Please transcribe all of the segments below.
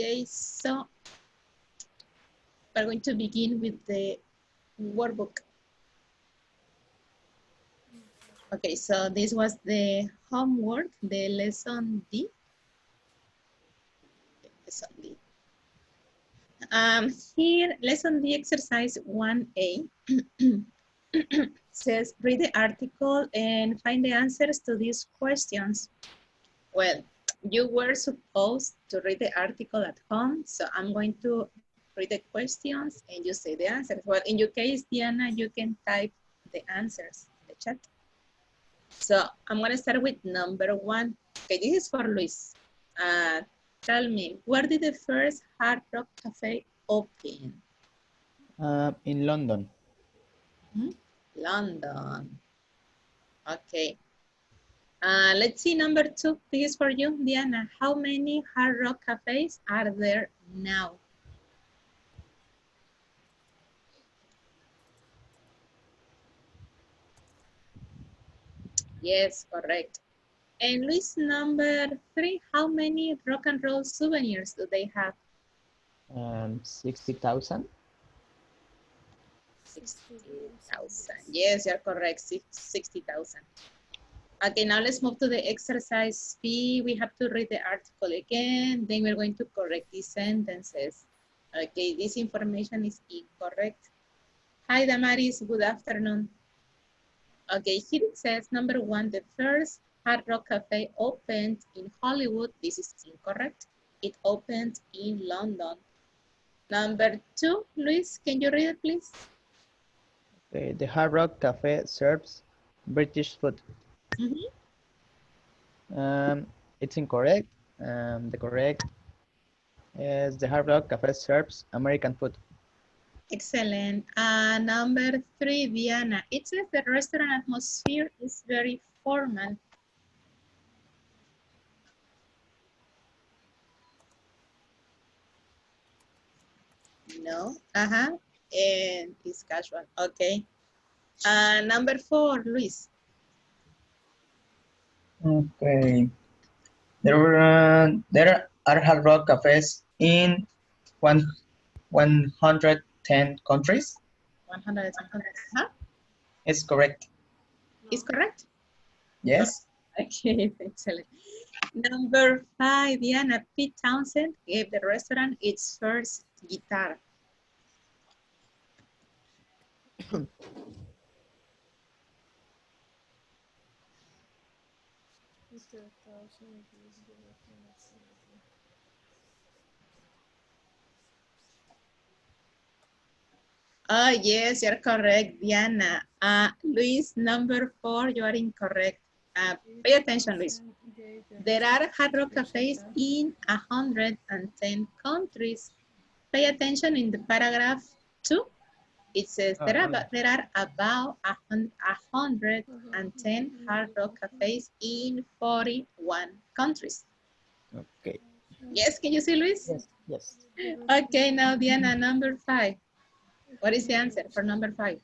Okay, so we're going to begin with the workbook. Okay, so this was the homework, the lesson D. Lesson D. Here, lesson D exercise 1A says, read the article and find the answers to these questions. Well, you were supposed to read the article at home, so I'm going to read the questions and you say the answers. Well, in your case, Diana, you can type the answers in the chat. So I'm going to start with number 1. Okay, this is for Luis. Tell me, where did the first Hard Rock Cafe open? In London. London. Okay. Let's see number 2. This is for you, Diana. How many Hard Rock Cafes are there now? Yes, correct. And Luis, number 3, how many rock and roll souvenirs do they have? 60,000. 60,000. Yes, you're correct. 60,000. Okay, now let's move to the exercise B. We have to read the article again. Then we're going to correct these sentences. Okay, this information is incorrect. Hi, Damaris. Good afternoon. Okay, here it says, number 1, the first Hard Rock Cafe opened in Hollywood. This is incorrect. It opened in London. Number 2, Luis, can you read it, please? Okay, the Hard Rock Cafe serves British food. It's incorrect. The correct is the Hard Rock Cafe serves American food. Excellent. Number 3, Diana. It says the restaurant atmosphere is very formal. No. And it's casual. Okay. Number 4, Luis. Okay. There are Hard Rock cafes in 110 countries. 110 countries. It's correct. Is correct? Yes. Okay, excellent. Number 5, Diana. Pete Townsend gave the restaurant its first guitar. Yes, you're correct, Diana. Luis, number 4, you are incorrect. Pay attention, Luis. There are Hard Rock cafes in 110 countries. Pay attention in the paragraph 2. It says there are about 110 Hard Rock cafes in 41 countries. Okay. Yes, can you see, Luis? Yes. Yes. Okay, now Diana, number 5. What is the answer for number 5? I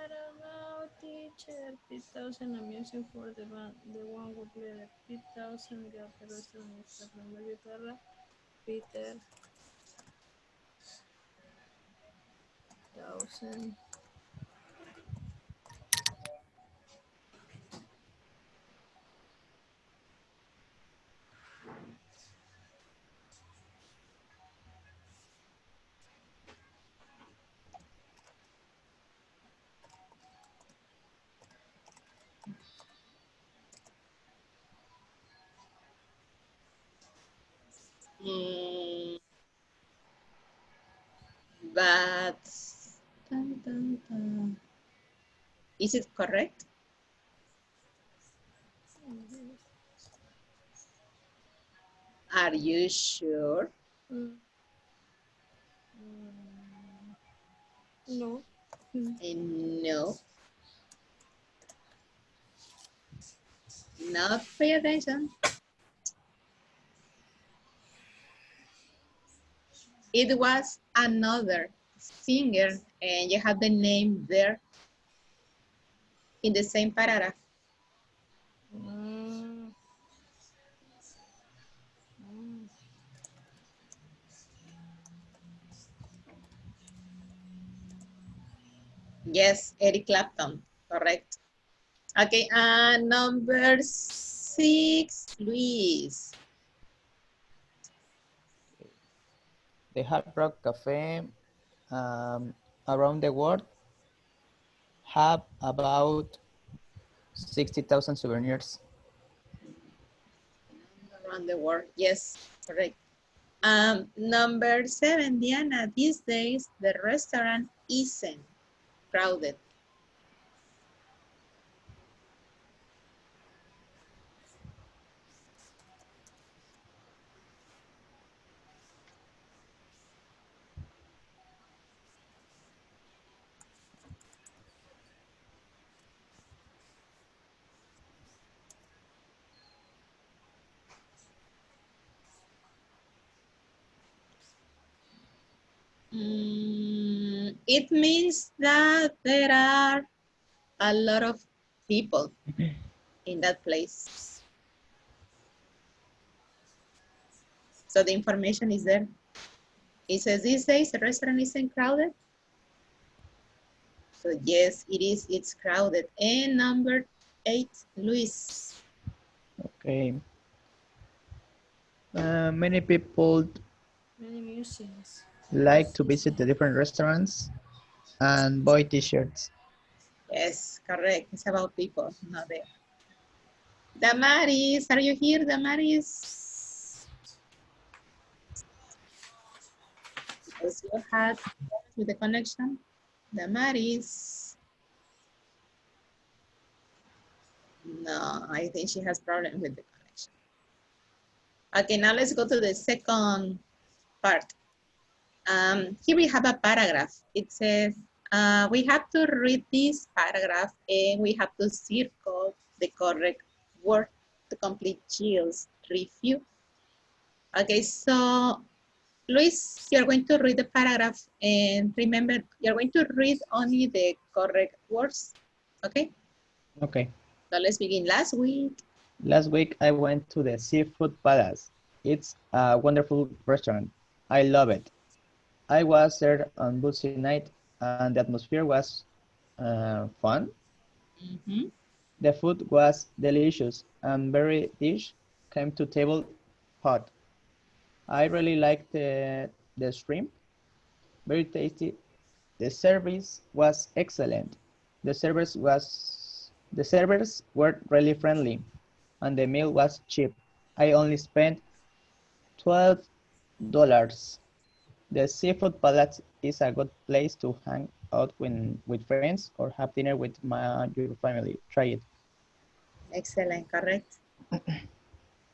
don't know, teacher. 5000 amusing for the band. The one who played the 5000 got the restaurant esta primer guitarra. Peter 1000. But is it correct? Are you sure? No. No. Not pay attention. It was another singer, and you have the name there in the same paragraph. Yes, Eric Clapton, correct. Okay, number 6, Luis. The Hard Rock Cafe around the world have about 60,000 souvenirs. Around the world, yes, correct. Number 7, Diana, these days the restaurant isn't crowded. It means that there are a lot of people in that place. So the information is there. It says these days the restaurant isn't crowded. So yes, it is. It's crowded. And number 8, Luis. Okay. Many people Many museums. like to visit the different restaurants and buy t-shirts. Yes, correct. It's about people, not there. Damaris, are you here, Damaris? Because you had problems with the connection. Damaris. No, I think she has problem with the connection. Okay, now let's go to the second part. Here we have a paragraph. It says, we have to read this paragraph and we have to circle the correct word to complete Jill's review. Okay, so Luis, you're going to read the paragraph and remember, you're going to read only the correct words, okay? Okay. So let's begin. Last week I went to the Seafood Palace. It's a wonderful restaurant. I love it. I was there on Tuesday night and the atmosphere was fun. The food was delicious and every dish came to table hot. I really liked the shrimp, very tasty. The service was excellent. The servers were really friendly and the meal was cheap. I only spent $12. The Seafood Palace is a good place to hang out with friends or have dinner with your family. Try it. Excellent, correct.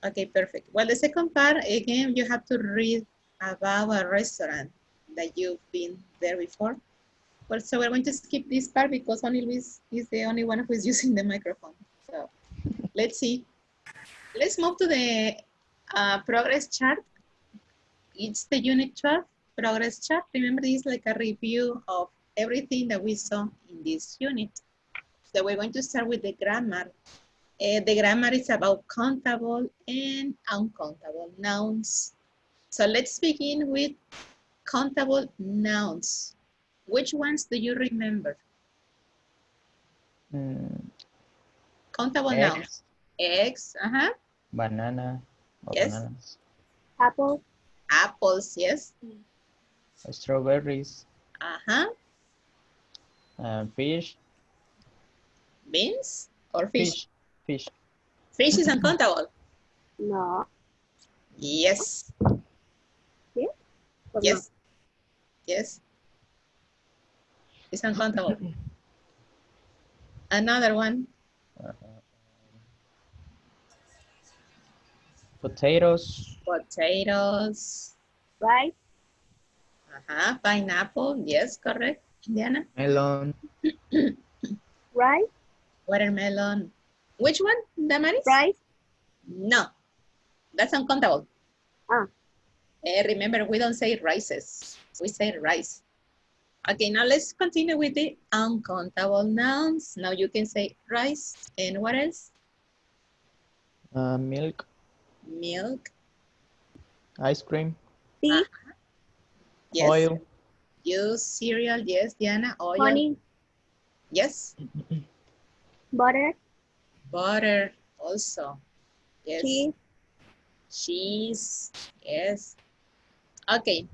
Okay, perfect. Well, the second part, again, you have to read about a restaurant that you've been there before. Well, so we're going to skip this part because only Luis is the only one who is using the microphone. So let's see. Let's move to the progress chart. It's the unit 12 progress chart. Remember, this is like a review of everything that we saw in this unit. So we're going to start with the grammar. The grammar is about countable and uncountable nouns. So let's begin with countable nouns. Which ones do you remember? Countable nouns. Eggs, Banana, yes. Bananas. Apple. Apples, yes. Strawberries. Fish. Beans or fish? Fish. Fish is uncountable. No. Yes. Yes? Or Yes. Yes. It's uncountable. Another one. Potatoes. Potatoes. Rice. Pineapple. Yes, correct. Indiana. Melon. Rice. Watermelon. Which one, Damaris? Rice. No. That's uncountable. Remember, we don't say rices. We say rice. Okay, now let's continue with the uncountable nouns. Now you can say rice. And what else? Milk. Milk. Ice cream. Tea. Yes. Oil. Use cereal. Yes, Diana. Oil. Honey. Yes. Butter, Butter also. Yes. cheese, Cheese. Yes. Okay.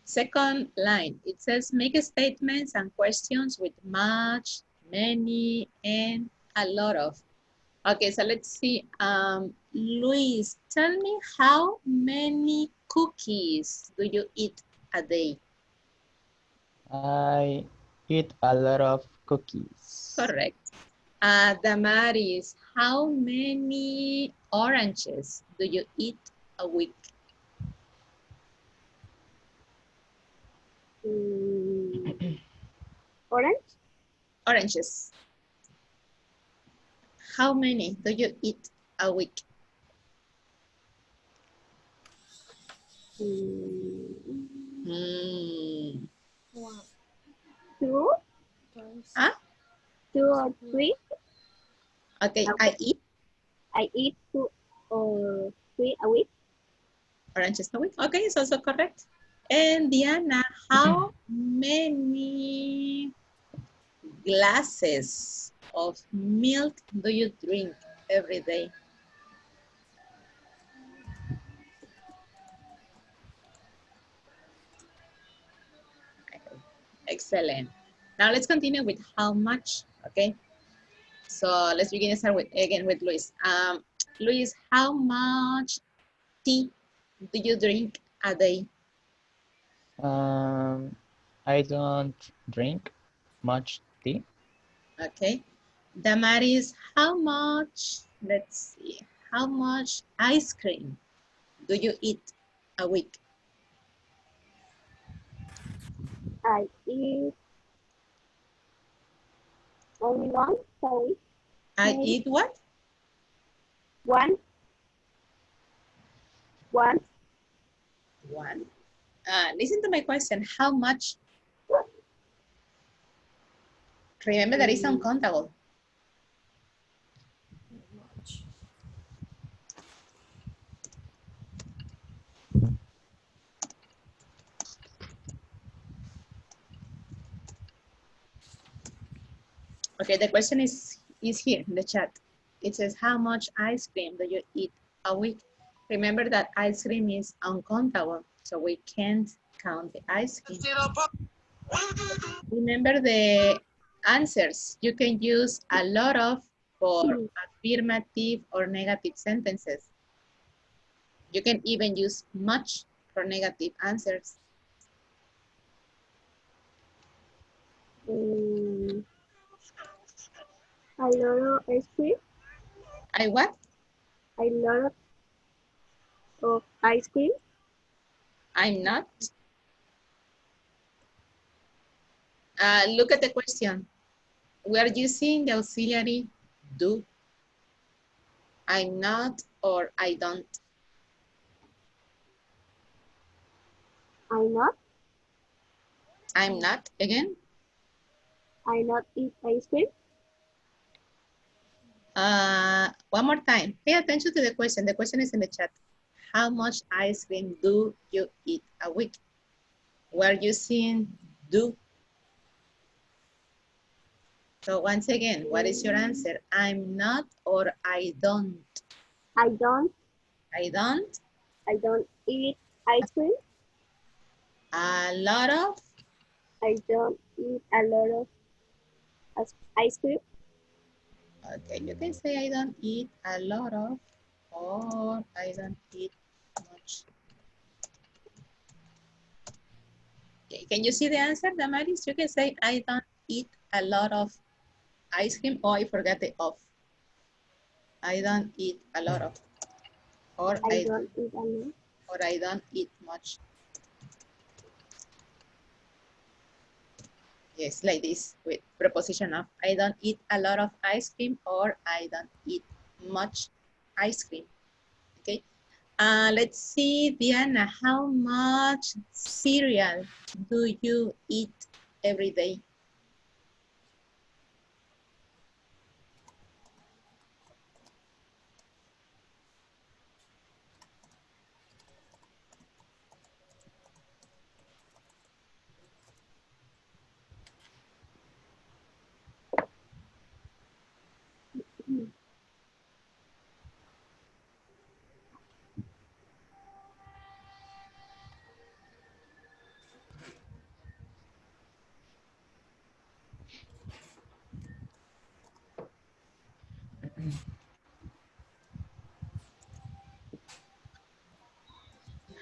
Second line. It says make statements and questions with much, many, and a lot of. Okay, so let's see. Luis, tell me how many cookies do you eat a day? I eat a lot of cookies. Correct. Damaris, how many oranges do you eat a week? orange, Oranges. How many do you eat a week? Hmm. One, two, two, Huh? 2 or 3. Okay, Okay. I eat I eat 2 or 3 a week. oranges a week. Okay, it's also correct. And Diana, how many glasses of milk do you drink every day? Excellent. Now let's continue with how much, okay? So let's begin start with again with Luis. Luis, how much tea do you drink a day? I don't drink much tea. Okay. Damaris, how much, let's see, how much ice cream do you eat a week? I eat only once a week. I Maybe. eat what? One. One. Listen to my question. How much? Remember that it's uncountable. much. Okay, the question is here in the chat. It says, how much ice cream do you eat a week? Remember that ice cream is uncountable, so we can't count the ice cream. Remember the answers. You can use a lot of for affirmative or negative sentences. You can even use much for negative answers. A lot of ice cream. I what? A lot of ice cream. I'm not. Look at the question. We are using the auxiliary do. I'm not or I don't. I'm not. I'm not again. I not eat ice cream. One more time. Pay attention to the question. The question is in the chat. How much ice cream do you eat a week? We're using do. So once again, what is your answer? I'm not or I don't? I don't. I don't. I don't eat ice cream. A lot of. I don't eat a lot of ice cream. Okay, you can say I don't eat a lot of or I don't eat much. Okay, can you see the answer, Damaris? You can say I don't eat a lot of ice cream. Oh, I forgot the of. I don't eat a lot of. Or I don't eat a lot. or I don't eat much. Yes, like this with preposition of. I don't eat a lot of ice cream or I don't eat much ice cream. Okay. Let's see, Diana, how much cereal do you eat every day?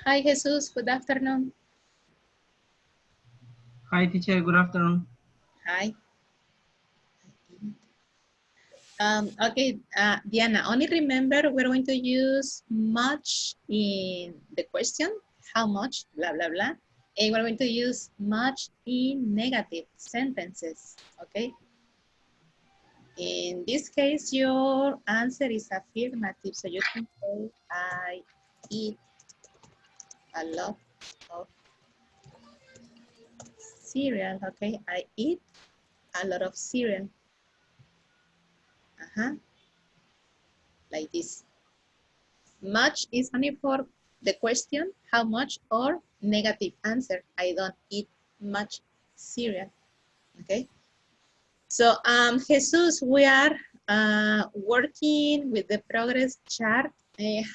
Hi, Jesus. Good afternoon. Hi, teacher. Good afternoon. Hi. Okay, Diana, only remember we're going to use much in the question, how much, blah, blah, blah. And we're going to use much in negative sentences, okay? In this case, your answer is affirmative, so you can say, I eat a lot of cereal, okay? I eat a lot of cereal. Like this. Much is only for the question, how much, or negative answer, I don't eat much cereal, okay? So, Jesus, we are working with the progress chart.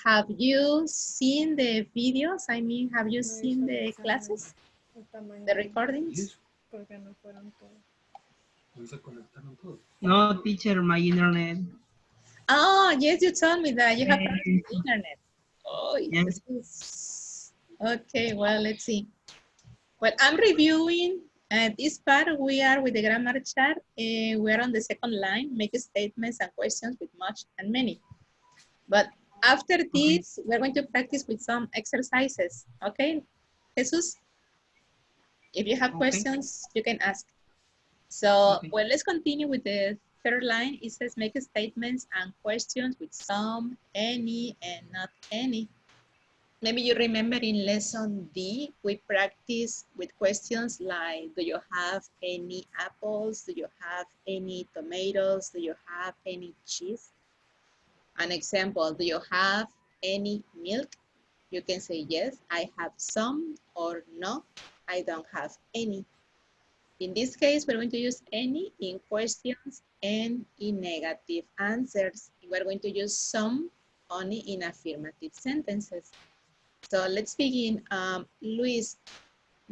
Have you seen the videos? I mean, have you seen the classes, the recordings? Porque no fueron todos. No, teacher, my internet. Oh, yes, you told me that you have problems with the internet. Oh, Yes. this is... Okay, well, let's see. Well, I'm reviewing this part. We are with the grammar chart. We're on the second line, make statements and questions with much and many. But after this, we're going to practice with some exercises. Okay, Jesus? If you have questions, you can ask. So, well, let's continue with the third line. It says make statements and questions with some, any, and not any. Maybe you remember in lesson D, we practice with questions like, do you have any apples? Do you have any tomatoes? Do you have any cheese? An example, do you have any milk? You can say, yes, I have some, or no, I don't have any. In this case, we're going to use any in questions and in negative answers. We're going to use some only in affirmative sentences. So let's begin. Luis,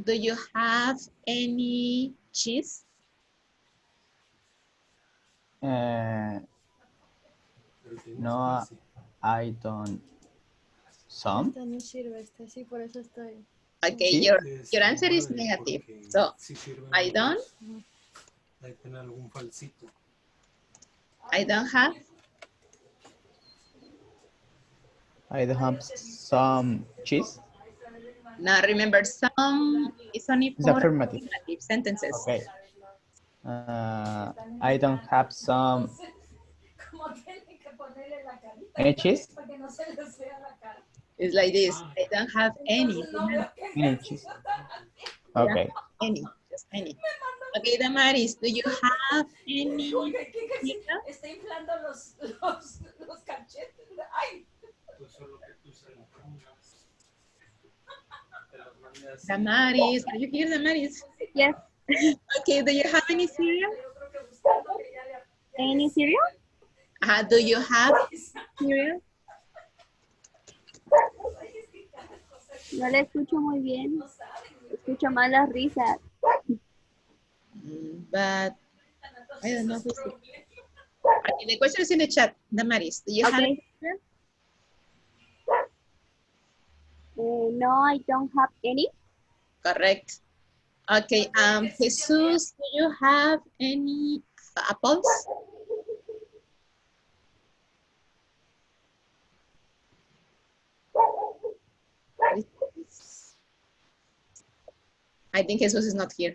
do you have any cheese? No, I don't. Some? Esta no sirve, esta sí, por eso estoy. Okay, Sí. your answer is negative. So, I don't have. I don't have some cheese. Now remember, some is only It's for affirmative. affirmative sentences. Okay. I don't have some. Any cheese? It's like this. I don't have any. Any cheese. Okay. Any, just any. Okay, Damaris, do you have any? Está inflando los cachetes. Ay. Damaris, are you here, Damaris? Yes. Okay, do you have any cereal? Any cereal? Do you have cereal? No le escucho muy bien. Escucho más las risas. But I don't know who's it. Okay, the question is in the chat, Damaris. Do you have Okay. cereal? No, I don't have any. Correct. Okay, Jesus, do you have any apples? I think Jesus is not here.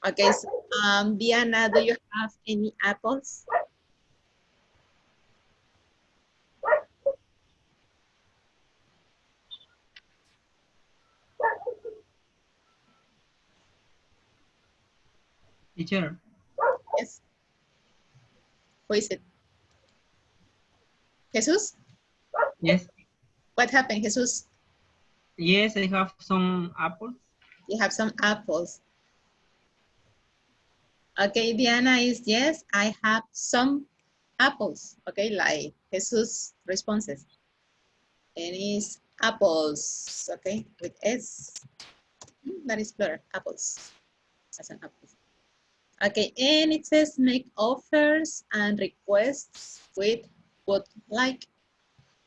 Okay, so, Diana, do you have any apples? Teacher. Yes. Who is it? Jesus? Yes. What happened, Jesus? Yes, I have some apples. You have some apples. Okay, Diana is yes, I have some apples. Okay, like Jesus responses. And it's apples, okay, with S. That is plural, apples. As an apple. Okay, and it says make offers and requests with would like.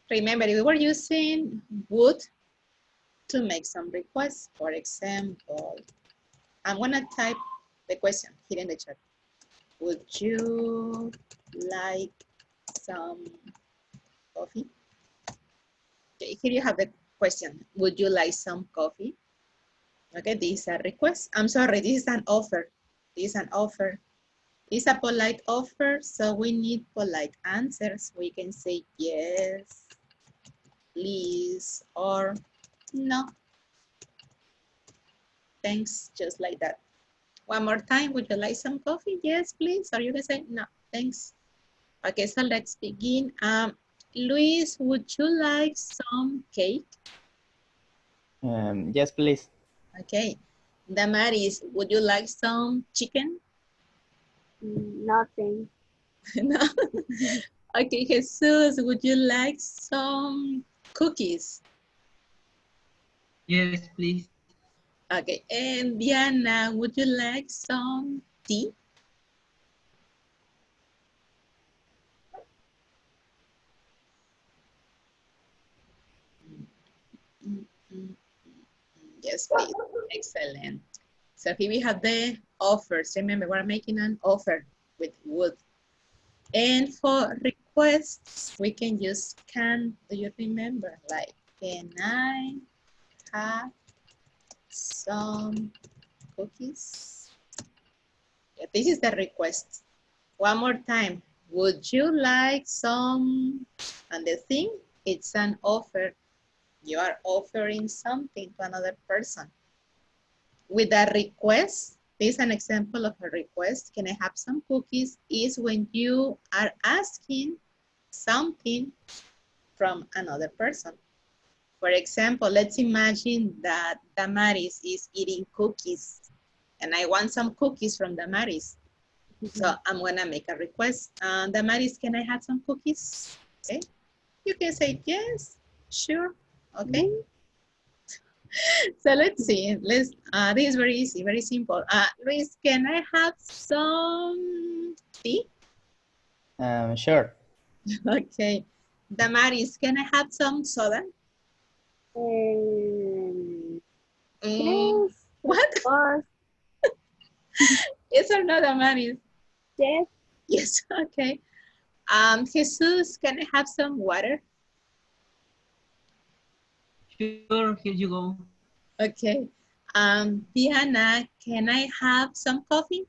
Remember, we were using would to make some requests. For example, I'm gonna type the question here in the chat. Would you like some coffee? Okay, here you have the question. Would you like some coffee? Okay, this is a request. I'm sorry, this is an offer. This is an offer. It's a polite offer, so we need polite answers. We can say yes, please, or no. Thanks, just like that. One more time, would you like some coffee? Yes, please. Or you can say no, thanks. Okay, so let's begin. Luis, would you like some cake? Yes, please. Okay. Damaris, would you like some chicken? Nothing. No. Okay, Jesus, would you like some cookies? Yes, please. Okay, and Diana, would you like some tea? Yes, please. Excellent. So here we have the offers. Remember, we're making an offer with would. And for requests, we can use can. Do you remember? Like, can I have some cookies? Yeah, this is the request. One more time. Would you like some? And the thing, it's an offer. You are offering something to another person. With a request, this is an example of a request. Can I have some cookies? Is when you are asking something from another person. For example, let's imagine that Damaris is eating cookies and I want some cookies from Damaris. So I'm gonna make a request. Damaris, can I have some cookies? Okay. You can say yes, sure, okay. So let's see. This is very easy, very simple. Luis, can I have some tea? Sure. Okay. Damaris, can I have some soda? Yes. What? Of course. Yes or no, Damaris? Yes. Yes, okay. Jesus, can I have some water? Sure, here you go. Okay. Diana, can I have some coffee?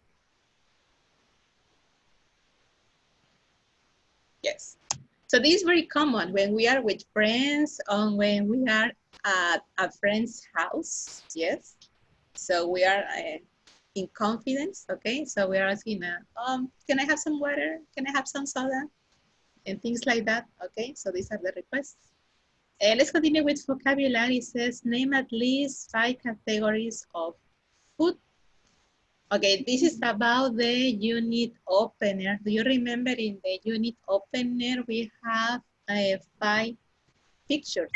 Yes. So this is very common when we are with friends or when we are at a friend's house. Yes. So we are in confidence. Okay. So we are asking, can I have some water? Can I have some soda? And things like that. Okay. So these are the requests. Let's continue with vocabulary. It says, name at least 5 categories of food. Okay, this is about the unit opener. Do you remember in the unit opener, we have 5 pictures.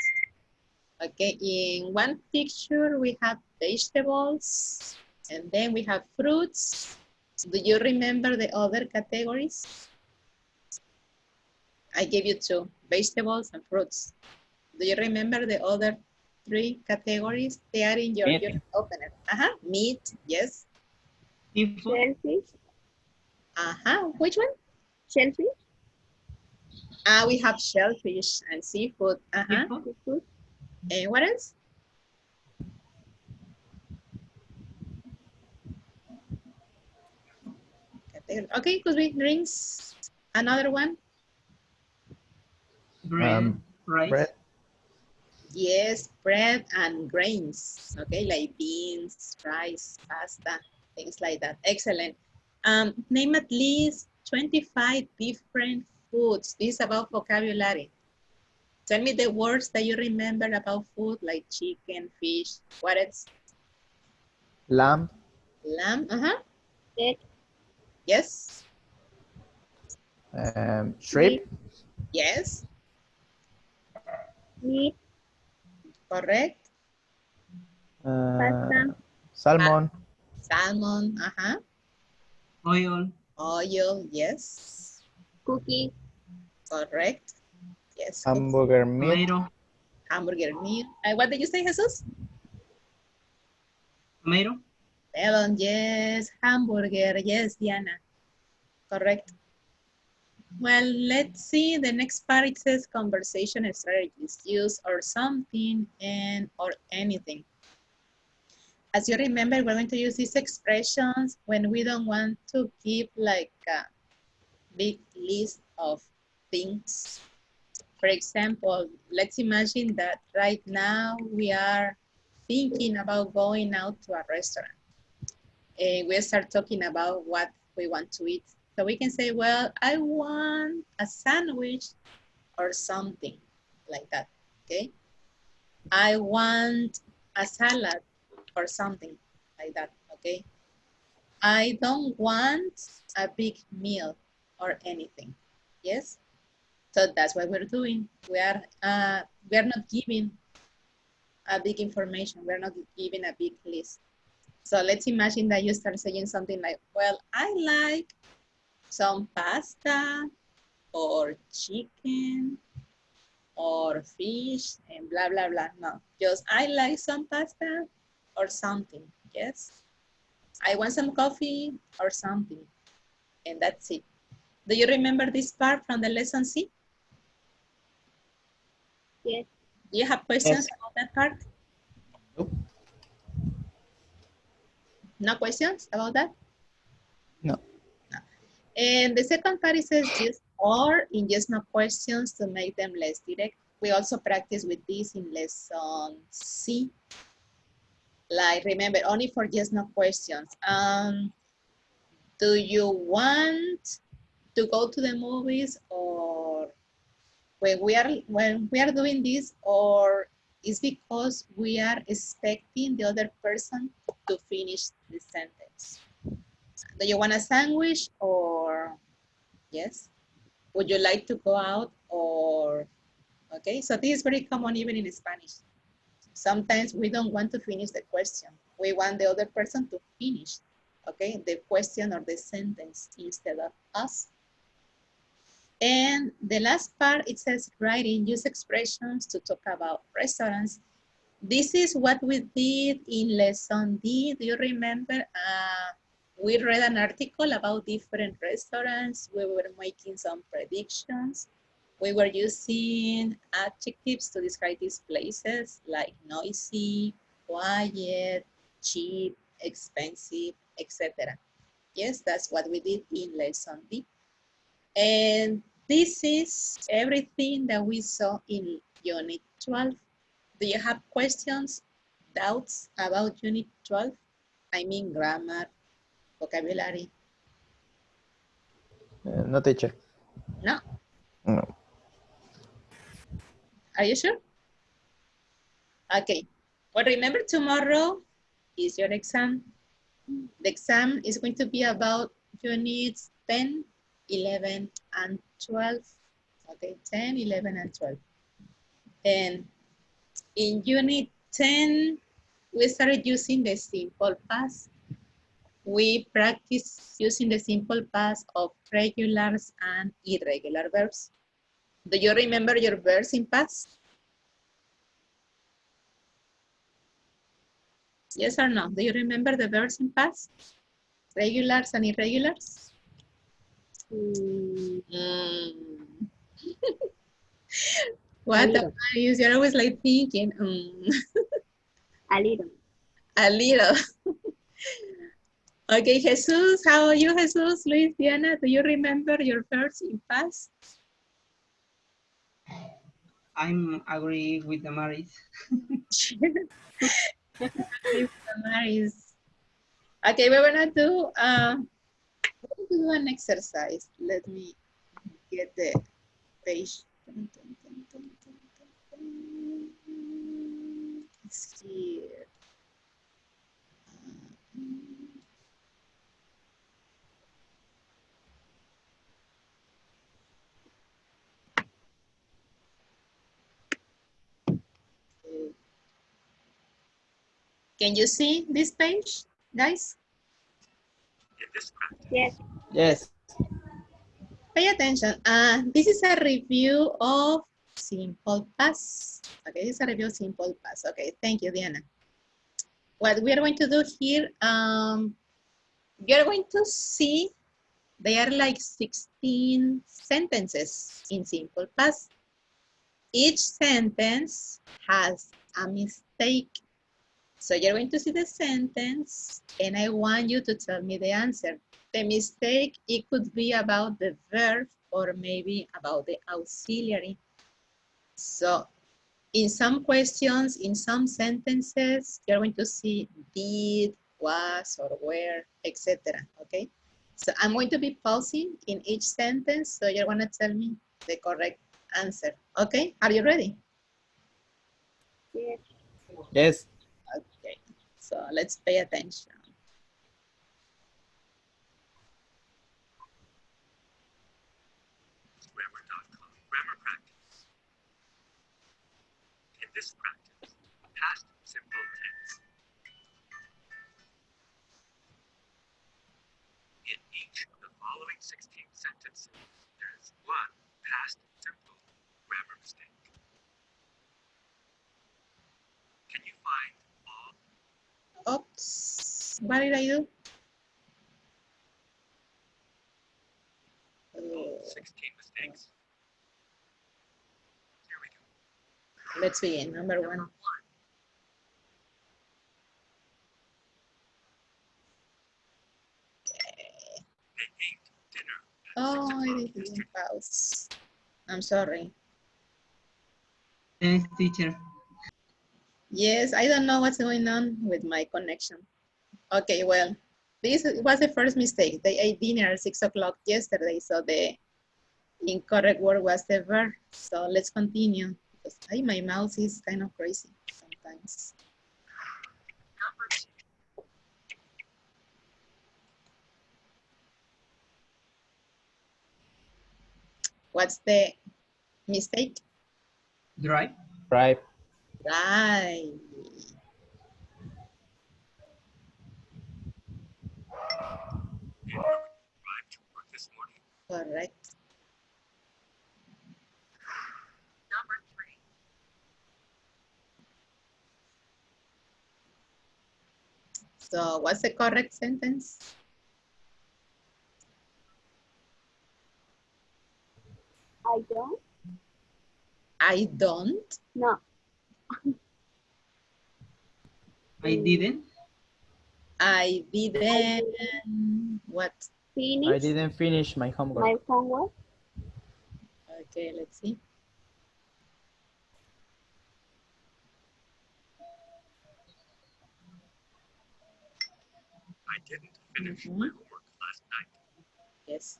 Okay, in one picture, we have vegetables, and then we have fruits. Do you remember the other categories? I gave you 2, vegetables and fruits. Do you remember the other 3 categories? They are in your unit opener. Meat, yes. Seafood. Shellfish. Which one? Shellfish. We have shellfish and seafood. Seafood. And what else? Okay, could be drinks. Another one? Bread. Rice. Bread. Yes, bread and grains. Okay, like beans, rice, pasta, things like that. Excellent. Name at least 25 different foods. This is about vocabulary. Tell me the words that you remember about food, like chicken, fish. What else? Lamb. Lamb, Egg. yes. Shrimp. Yes, Meat. correct. Pasta. Salmon. Salmon, Oil. oil, yes. Cookies. Correct. Yes. Hamburger meat. Tomato. Hamburger meal. What did you say, Jesus? Tomato. Melon, yes. Hamburger, yes, Diana. Correct. Well, let's see. The next part, it says conversation strategies. Use or something and or anything. As you remember, we're going to use these expressions when we don't want to give like a big list of things. For example, let's imagine that right now we are thinking about going out to a restaurant. And we start talking about what we want to eat. So we can say, well, I want a sandwich or something like that, okay? I want a salad or something like that, okay? I don't want a big meal or anything, yes? So that's what we're doing. We are not giving a big information. We're not giving a big list. So let's imagine that you start saying something like, well, I like some pasta or chicken or fish and blah, blah, blah. No, just I like some pasta or something, yes? I want some coffee or something, and that's it. Do you remember this part from the lesson C? Yes. Do you have questions Yes. about that part? Nope. No questions about that? No. And the second part it says just or in just no questions to make them less direct. We also practice with this in lesson C. Like remember, only for just no questions. Do you want to go to the movies, or when we are doing this, or is because we are expecting the other person to finish the sentence? Do you want a sandwich, or yes? Would you like to go out, or okay? So this is very common even in Spanish. Sometimes we don't want to finish the question. We want the other person to finish, okay, the question or the sentence instead of us. And the last part, it says writing, use expressions to talk about restaurants. This is what we did in lesson D. Do you remember? We read an article about different restaurants. We were making some predictions. We were using adjectives to describe these places like noisy, quiet, cheap, expensive, etc. Yes, that's what we did in lesson D. And this is everything that we saw in Unit 12. Do you have questions, doubts about Unit 12? I mean grammar, vocabulary. No, teacher. No? No. Are you sure? Okay. Well, remember tomorrow is your exam. The exam is going to be about Units 10, 11, and 12. Okay, 10, 11, and 12. And in Unit 10, we started using the simple past. We practice using the simple past of regulars and irregular verbs. Do you remember your verbs in past? Yes or no? Do you remember the verbs in past? Regulars and irregulars? What little. you're always like thinking. A little. A little. Okay, Jesus, how are you, Jesus? Luis, Diana, do you remember your verbs in past? I'm agree with the Maris. Nice. Okay, we're gonna do an exercise. Let me get the page. It's here. Can you see this page, guys? Yes. Yes. Pay attention. This is a review of simple past. Okay, this is a review of simple past. Okay, thank you, Diana. What we are going to do here, you're going to see there are like 16 sentences in simple past. Each sentence has a mistake. So you're going to see the sentence and I want you to tell me the answer. The mistake, it could be about the verb or maybe about the auxiliary. So in some questions, in some sentences, you're going to see did, was, or were, etc. Okay? So I'm going to be pausing in each sentence, so you're going to tell me the correct answer. Okay? Are you ready? Yes. Yes. Okay. So let's pay attention. Grammar.com. Grammar practice. In this practice, past simple tense. In each of the following 16 sentences, there is one past simple grammar mistake. Can you find all? Oops. What did I do? All 16 mistakes? Here we go. Let's begin. Number one. They ate dinner at Oh, 6 I o'clock didn't yesterday. pause. I'm sorry. Yes, teacher. Yes, I don't know what's going on with my connection. Okay, well, this was the first mistake. They ate dinner at 6 o'clock yesterday, so the incorrect word was the verb. So let's continue. Because my mouse is kind of crazy sometimes. Number 2. What's the mistake? Drive. Right. Right. And where would you drive to work this morning? Correct. Number 3. So what's the correct sentence? I don't. I don't. No. I didn't. I didn't. What? I Finish didn't finish my homework. my homework. Okay, let's see. I didn't finish my homework last night. Yes.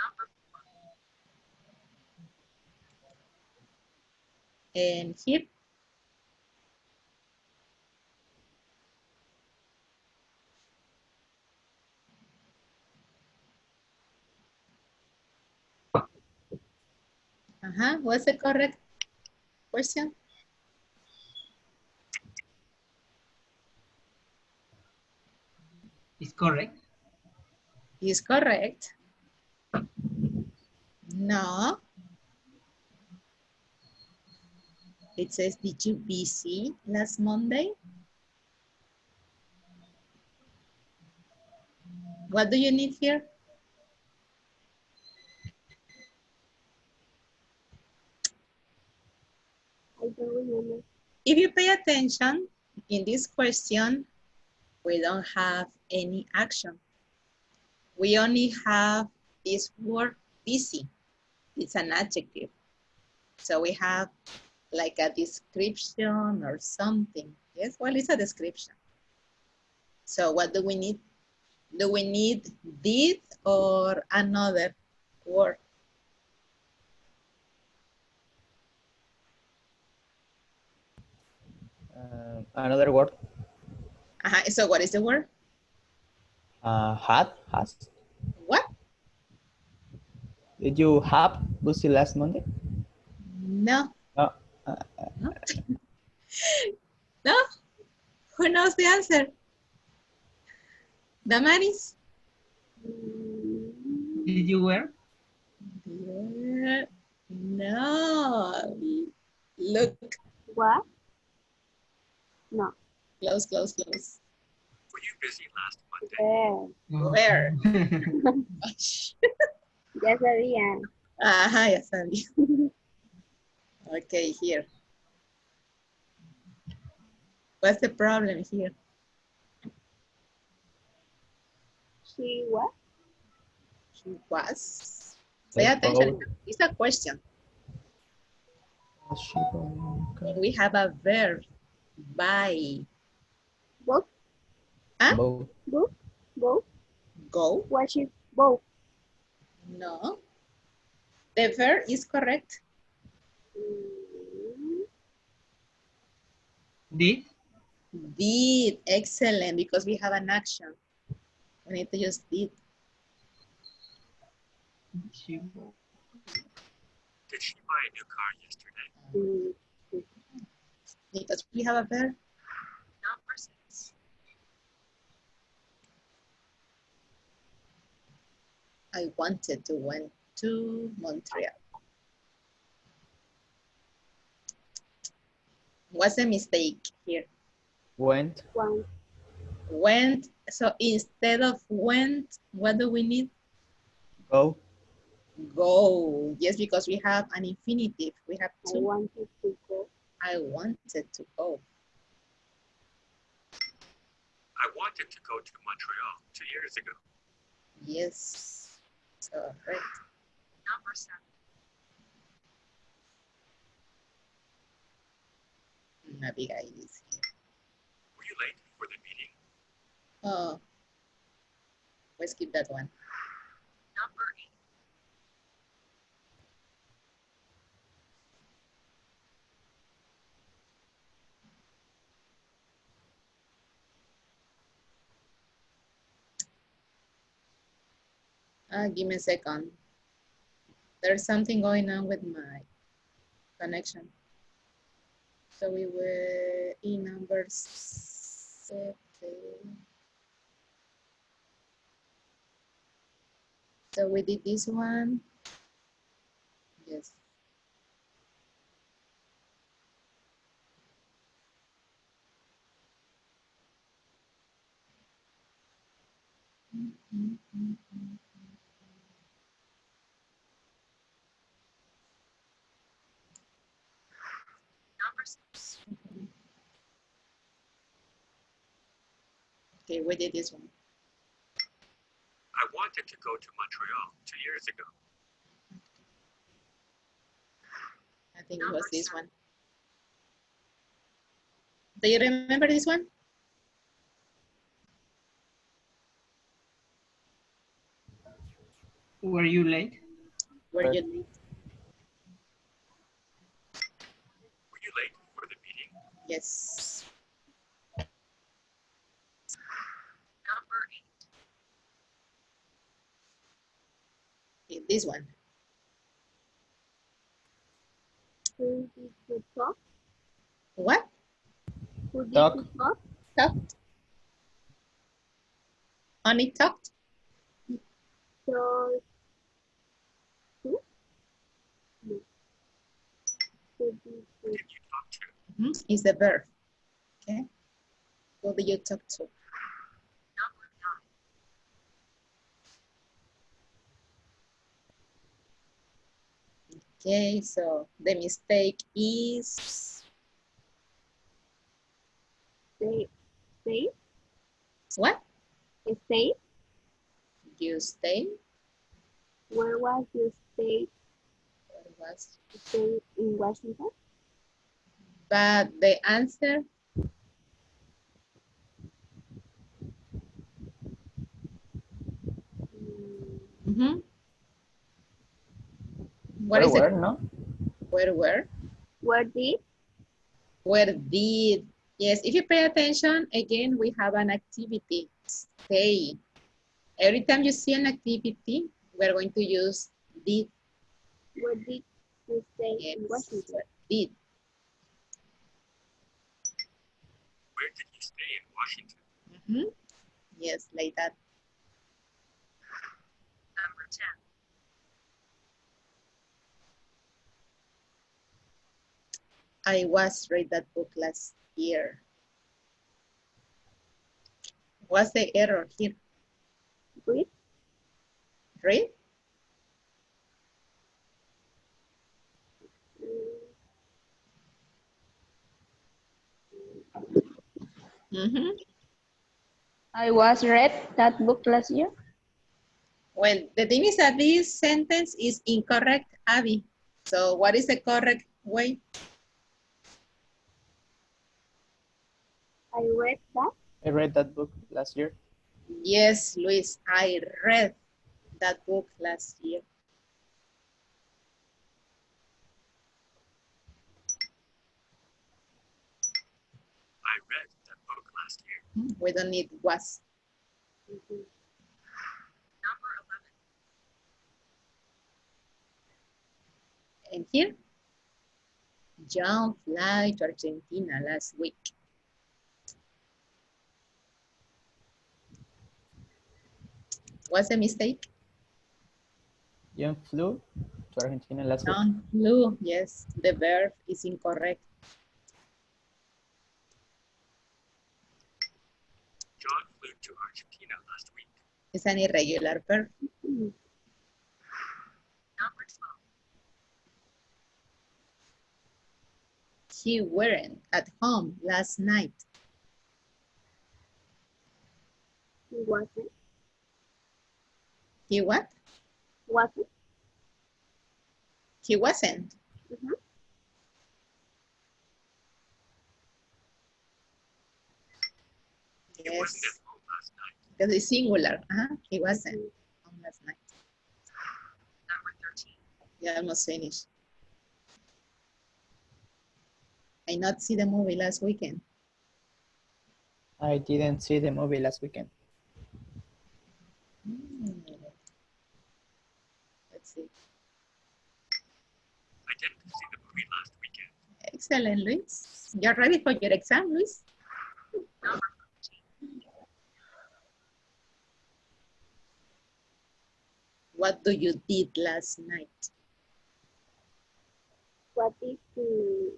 Number 4. And here. What's the correct question? Is correct. Is correct. No. It says, did you busy last Monday? What do you need here? I don't remember. If you pay attention, in this question, we don't have any action. We only have this word busy. It's an adjective. So we have like a description or something. Yes, well, it's a description. So what do we need? Do we need did or another word? Another word. So what is the word? Had, has. What? Did you have Lucy last Monday? No. No. No. No? Who knows the answer? Damaris? Did you wear? Dear, no. Look, What? No. close, close, close. Were you busy last Monday? There. Where? Ya sabían. Ajá, ya sabía. Okay, here. What's the problem here? She what? She was. Pay Let's attention. go. It's a question. We have a verb. Buy. Both? Huh? Both. Both? Both? Go. What she both? No. The verb is correct. Mm, Did? Did. Excellent. Because we have an action. We need to use did. She wore. Did she buy a new car yesterday? mm, Because we have a verb. Number 6. I wanted to went to Montreal. What's the mistake here? Went. One. Went. So instead of went, what do we need? Go. Go. Yes, because we have an infinitive. We have I to. wanted to go. I wanted to go. I wanted to go to Montreal 2 years ago. Yes. Correct. Number 7. Abigail is here. Were you late for the meeting? Oh. Let's skip that one. Number 8. Give me a second. There's something going on with my connection. So we were in number 7. So we did this one. Yes. Number 6. Okay, we did this one. I wanted to go to Montreal 2 years ago. I think it was this one. Do you remember this one? Were you late? Were you Were you late for the meeting? Yes. Number 8. Okay, this one. Who did you talk? What? Who did Talk. you talk? Talked? Only talked? So, who? No. Who did you Did you talk to? Is the verb. Okay. Who did you talk to? Number 9. Okay, so the mistake is stay? what? Stay? You stay? Where was your stay? What was? Stay in Washington? But the answer, Mm, what is Where, it? no? Where were? where did? Where did? Yes, if you pay attention, again, we have an activity, stay. Every time you see an activity, we're going to use did. Where did you stay Yes, in Washington? did. Where did you stay in Washington? Yes, like that. Number 10. I was read that book last year. What's the error here? Read. Read? Mm-hmm. I was read that book last year. Well, the thing is that this sentence is incorrect, Abby. So what is the correct way? I read that. I read that book last year. Yes, Luis, I read that book last year. I read that book last year. We don't need was. Number 11. And here, John flew to Argentina last week. What's the mistake? John flew to Argentina last week. John flew, yes, the verb is incorrect. John flew to Argentina last week. It's an irregular verb. Number 12. He weren't at home last night. He wasn't. He what? Wasn't. He wasn't. Mhm. He wasn't at home last night. Because it's singular. He wasn't home last night. Number 13. Yeah, almost finished. I not see the movie last weekend. I didn't see the movie last weekend. Let's see. I didn't see the movie last weekend. Excellent, Luis. You're ready for your exam, Luis? Number 14. What do you did last night? What did you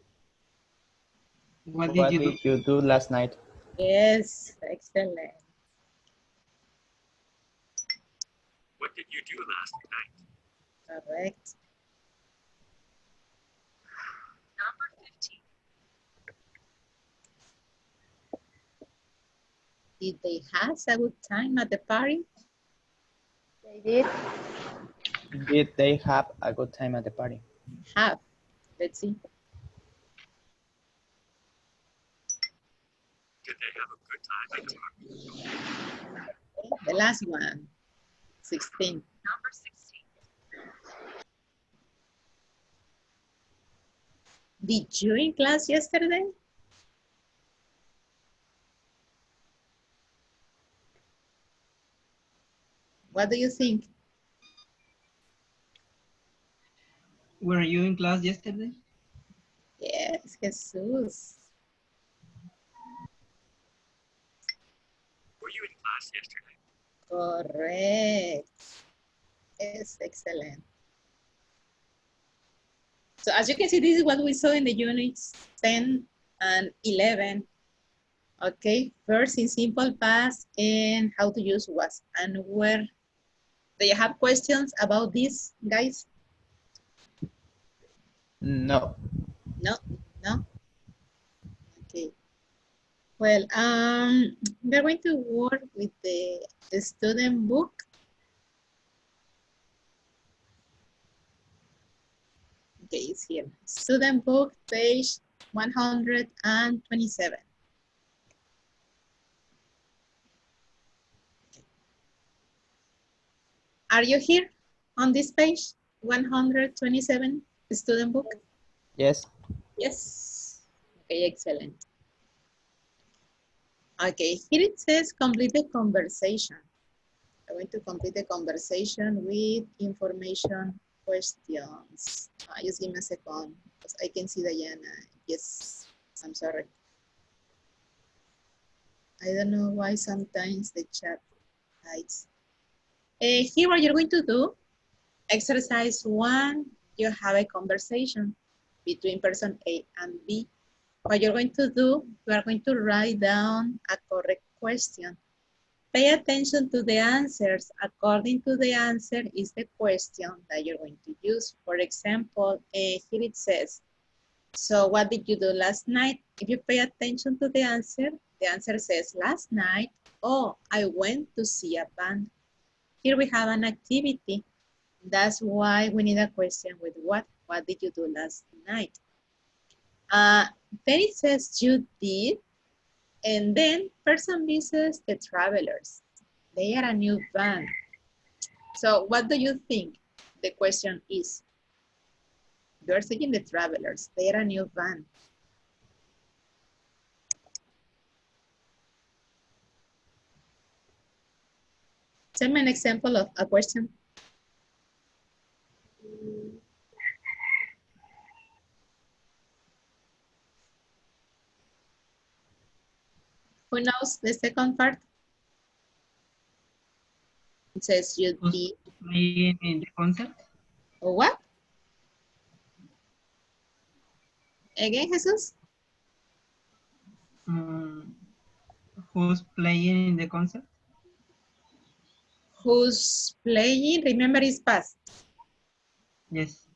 What What did you do? did you do last night? Yes, excellent. What did you do last night? Correct. Number 15. Did they have a good time at the party? They did. Did they have a good time at the party? Have. Let's see. Did they have a good time at the party? Okay, the last one. 16. Number 16. Did you in class yesterday? What do you think? Were you in class yesterday? Yes, Jesus. Were you in class yesterday? Correct. Yes, excellent. So as you can see, this is what we saw in the units 10 and 11. Okay, first in simple past and how to use was and where. Do you have questions about this, guys? No. No, no. Okay. Well, we're going to work with the student book. Okay, it's here. Student book, page 127. Are you here on this page, 127, student book? Yes. Yes. Okay, excellent. Okay, here it says complete the conversation. I'm going to complete the conversation with information questions. Just give me a second, because I can see Diana. Yes, I'm sorry. I don't know why sometimes the chat hides. Here what you're going to do, exercise 1, you have a conversation. between person A and B. What you're going to do, you are going to write down a correct question. Pay attention to the answers. According to the answer is the question that you're going to use. For example, here it says, so what did you do last night? If you pay attention to the answer says last night, oh, I went to see a band. Here we have an activity. That's why we need a question with what. What did you do last night? Then it says you did, and then person B says the Travelers. They are a new band. So what do you think the question is? You're saying the Travelers. They are a new band. Send me an example of a question. Who knows the second part? It says you Who's did. playing in the concert? What? Again, Jesus? Who's playing in the concert? Who's playing? Remember, it's past. Yes.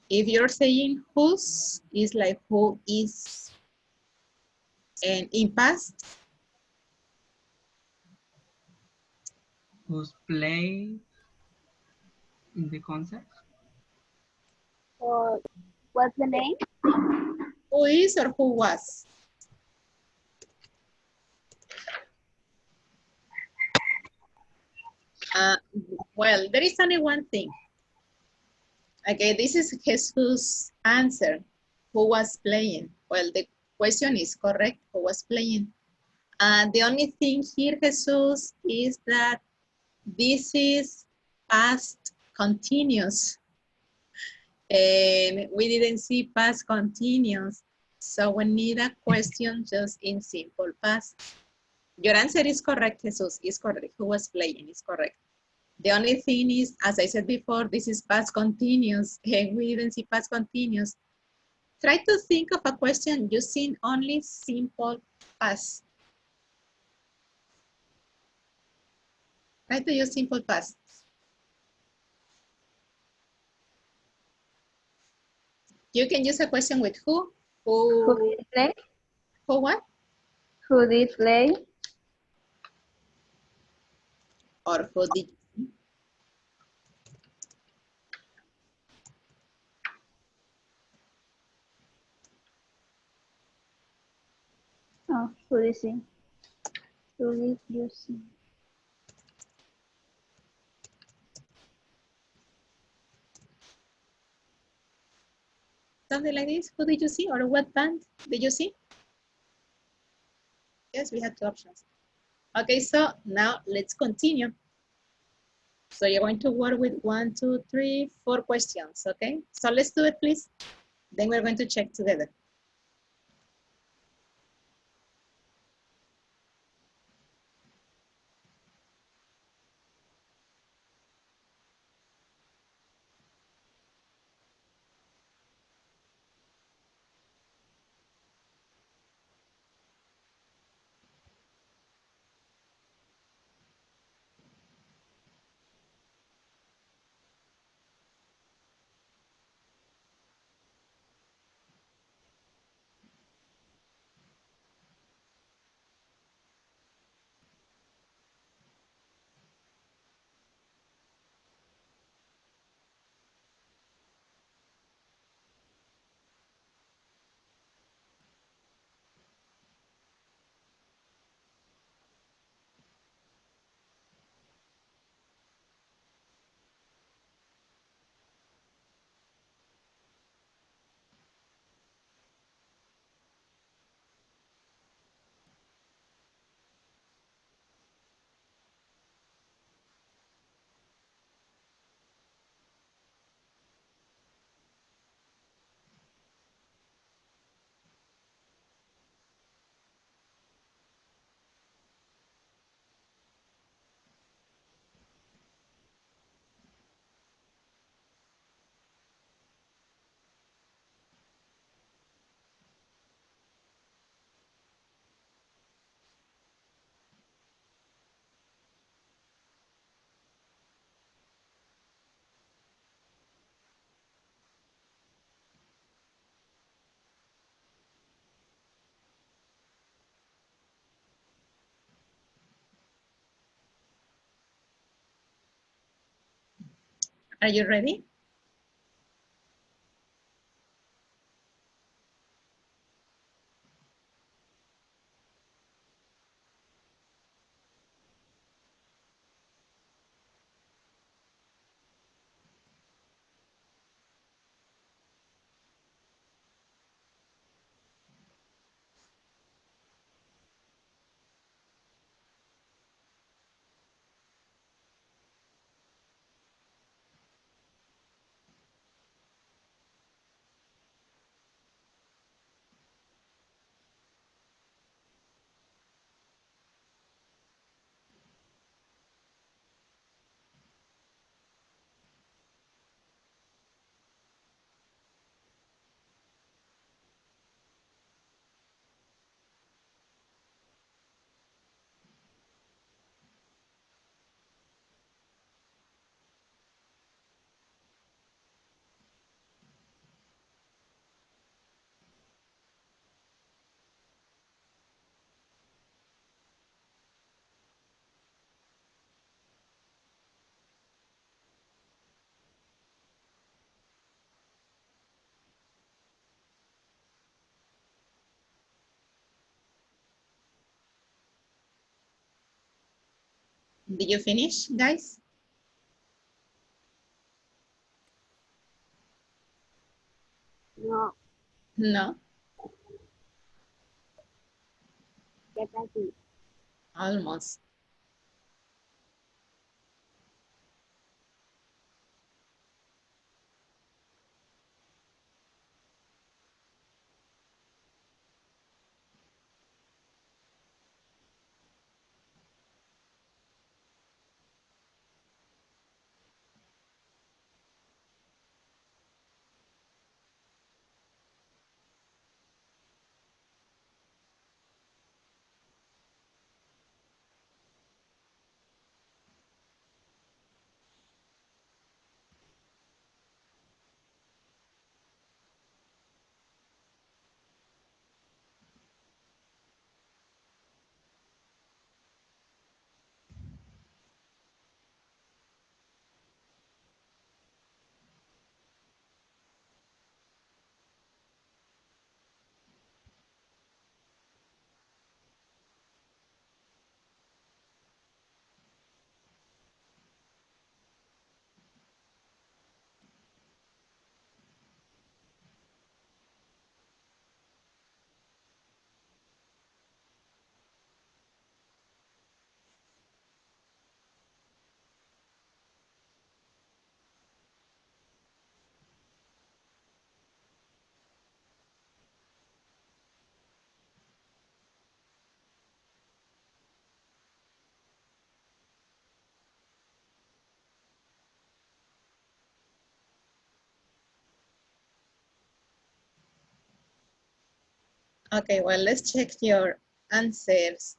If you're saying whose, it's like who is. And in past, Who's playing in the concert? Or what's the name? who is or who was? Well, there is only one thing. Okay, this is Jesus' answer. Who was playing? Well, the question is correct. Who was playing? The only thing here, Jesus, is that this is past continuous. And we didn't see past continuous. So we need a question just in simple past. Your answer is correct, Jesus, is correct. Who was playing is correct. The only thing is, as I said before, this is past continuous, and we didn't see past continuous. Try to think of a question using only simple past. Try to use simple past. You can use a question with who. Who did play? Who what? Who did play? Or who did. Oh, who did sing? Who did you sing? Something like this. Who did you see? Or what band did you see? Yes, we have two options. Okay, so now let's continue. So you're going to work with 1, 2, 3, 4 questions, okay? So let's do it, please. Then we're going to check together. Are you ready? Did you finish, guys? No, No, get back to almost. Okay, well, let's check your answers.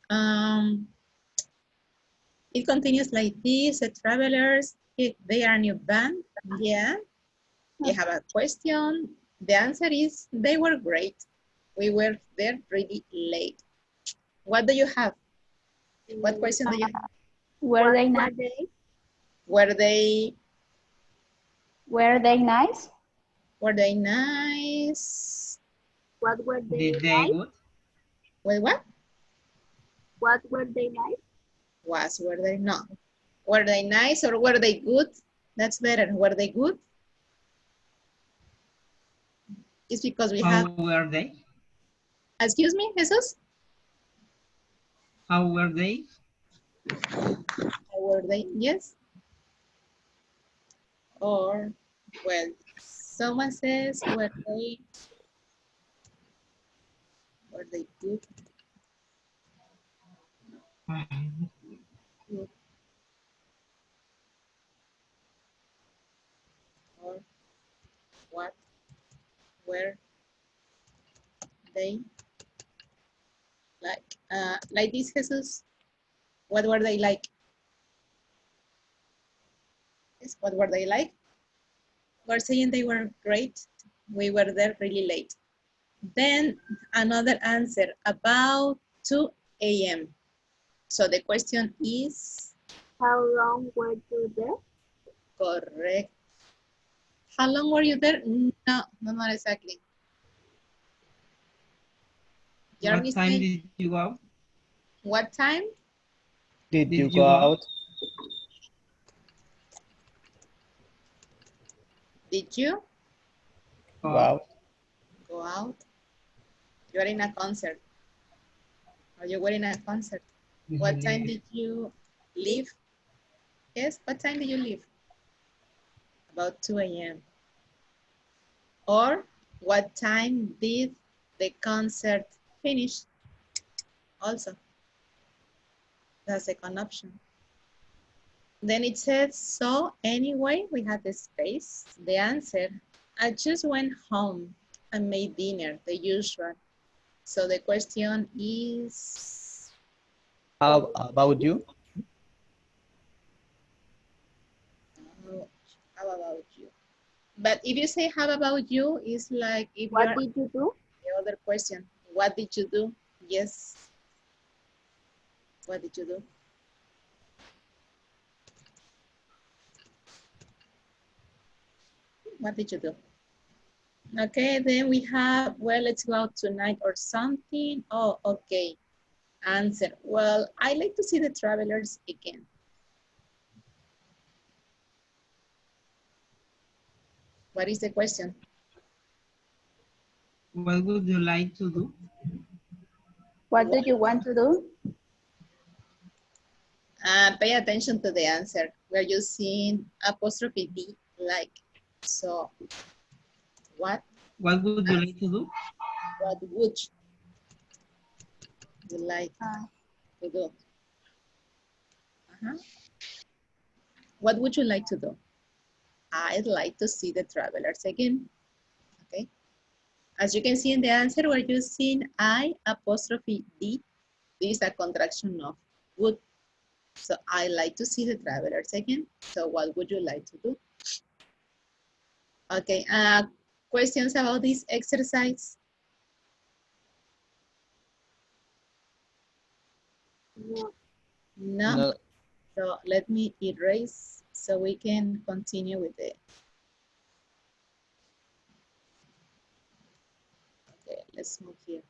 It continues like this, the travelers, if they are new band, yeah. You have a question. The answer is, they were great. We were there really late. What do you have? What question do you have? Were they were nice? they? Were they Were they nice? nice? What were they Did they like? good? Wait, what? What were they like? Were they not? Were they nice or were they good? That's better. Were they good? It's because we How have, were they? excuse me, Jesus? How were they? How were they? Yes. Or, well, someone says, were they good? Good. Or what were they like? Like this, Jesus? What were they like? Yes, what were they like? We're saying they were great. We were there really late. Then another answer, about 2 a.m. So the question is How long were you there? correct. How long were you there? No, not exactly. Jeremy What time said, did you go out? what time? Did you go out? Did you Go Go out. out? go out? You're in a concert. Or you were in a concert. What time did you leave? Yes, what time did you leave? About 2 a.m. Or what time did the concert finish? Also, the second option. Then it says, so anyway, we had the space. The answer, I just went home and made dinner, the usual. So the question is, How about you? how about you? But if you say, how about you, it's like if What you're did you do? the other question, what did you do? Yes. What did you do? What did you do? Okay, then we have, well, let's go out tonight or something. Oh, okay. Answer, well, I like to see the travelers again. What is the question? What would you like to do? What do you want to do? Pay attention to the answer. We're using apostrophe D, like. So, what What would you like to do? would you like to do? What would you like to do? I'd like to see the travelers again. Okay. As you can see in the answer, we're using I apostrophe D. This is a contraction of would. So I like to see the travelers again. So what would you like to do? Okay. Questions about this exercise? No. No. No. So let me erase so we can continue with it. Okay, let's move here.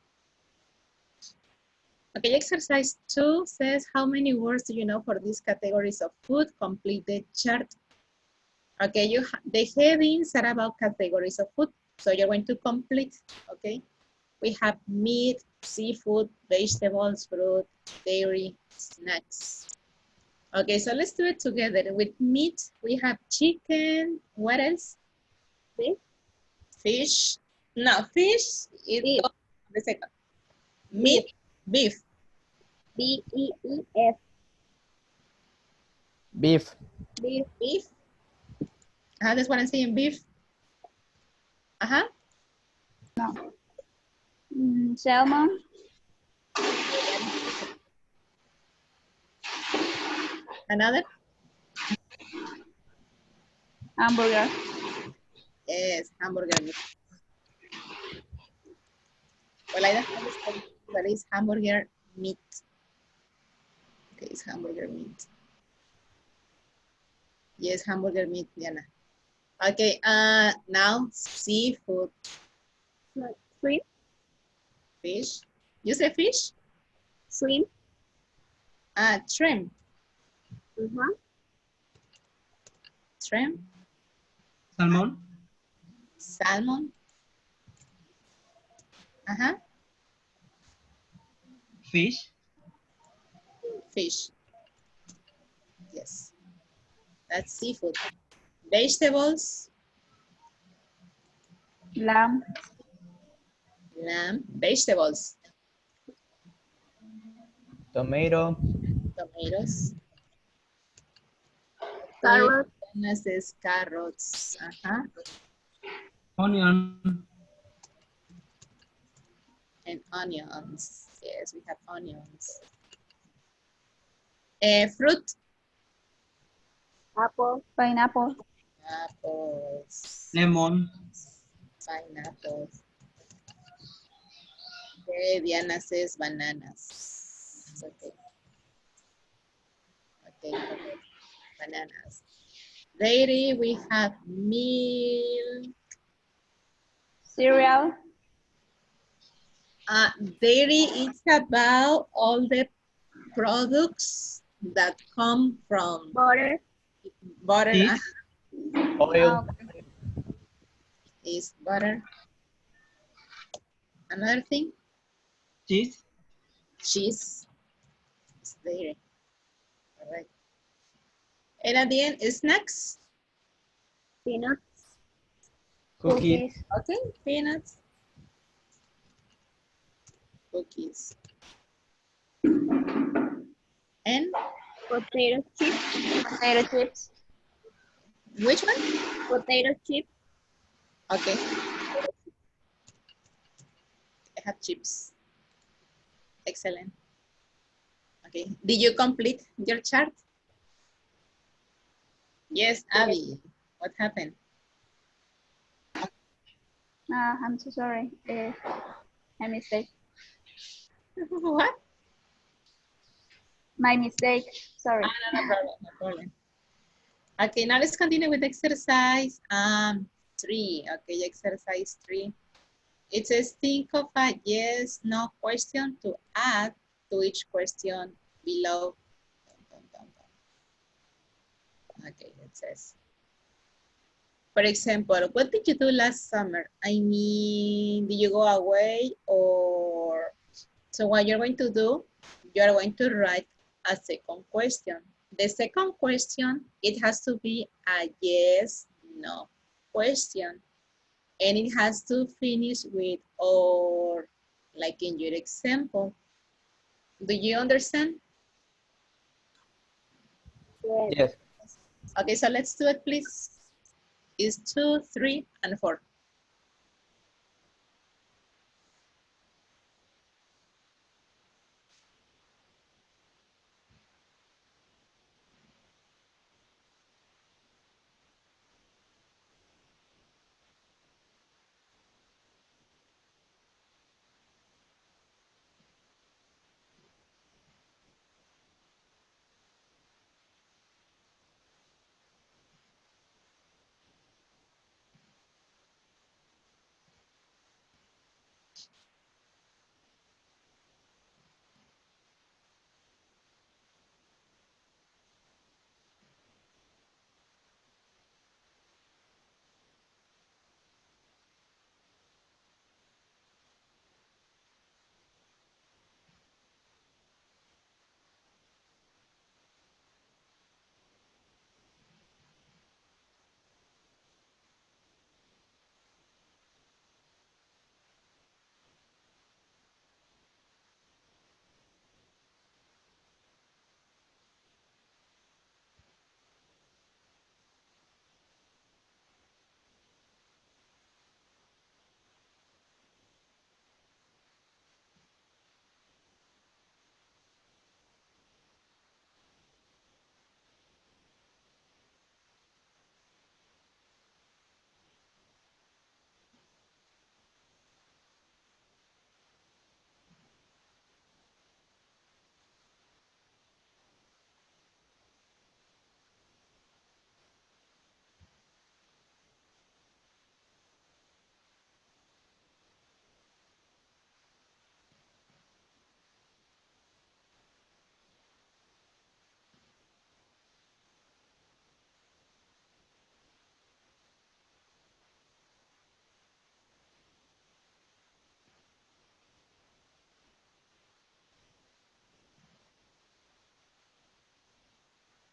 Okay, exercise 2 says, how many words do you know for these categories of food? Complete the chart. Okay, the headings are about categories of food. So you're going to complete, okay? We have meat, seafood, vegetables, fruit, dairy, snacks. Okay, so let's do it together. With meat, we have chicken. What else? Fish. Fish. No, fish is Beef. the second. Meat, beef. B-E-E-F. Beef. Beef. Beef. That's what I'm saying, beef. No. Salmon. Another? Hamburger. Yes, hamburger meat. Well, I don't understand, but it's hamburger meat. Okay, it's hamburger meat. Yes, hamburger meat, Diana. Okay, now seafood. Shrimp. Fish. You say fish? Shrimp. Shrimp. Shrimp. Salmon. Salmon. Fish. Fish. Yes. That's seafood. Vegetables. Lamb. Lamb. Vegetables. Tomato. Tomatoes. Carrot. Is carrots. Onion. And onions. Yes, we have onions. Fruit. Apple. Pineapple. Apples. Lemon. Pineapples. Okay, Diana says bananas. It's okay. Okay, bananas. Dairy, we have milk. Cereal. Dairy is about all the products that come from Butter. butter. Cheese. Oil. Okay. Is butter. Another thing, Cheese. cheese is dairy. All right. And at the end, snacks. Peanuts. Cookies. Okay, peanuts. Cookies. And Potato chips. Potato chips. which one? Potato chips. Okay. I have chips. Excellent. Okay. Did you complete your chart? Yes, Abby. What happened? I'm so sorry. My mistake. What? My mistake. Sorry. No problem, no problem. Okay, now let's continue with exercise 3. Okay, exercise 3. It says think of a yes, no question to add to each question below. Okay, it says. For example, what did you do last summer? I mean, did you go away or... So what you're going to do, you're going to write a second question. The second question, it has to be a yes, no question. And it has to finish with or, like in your example. Do you understand? Yes. Okay, so let's do it, please. It's 2, 3, and 4.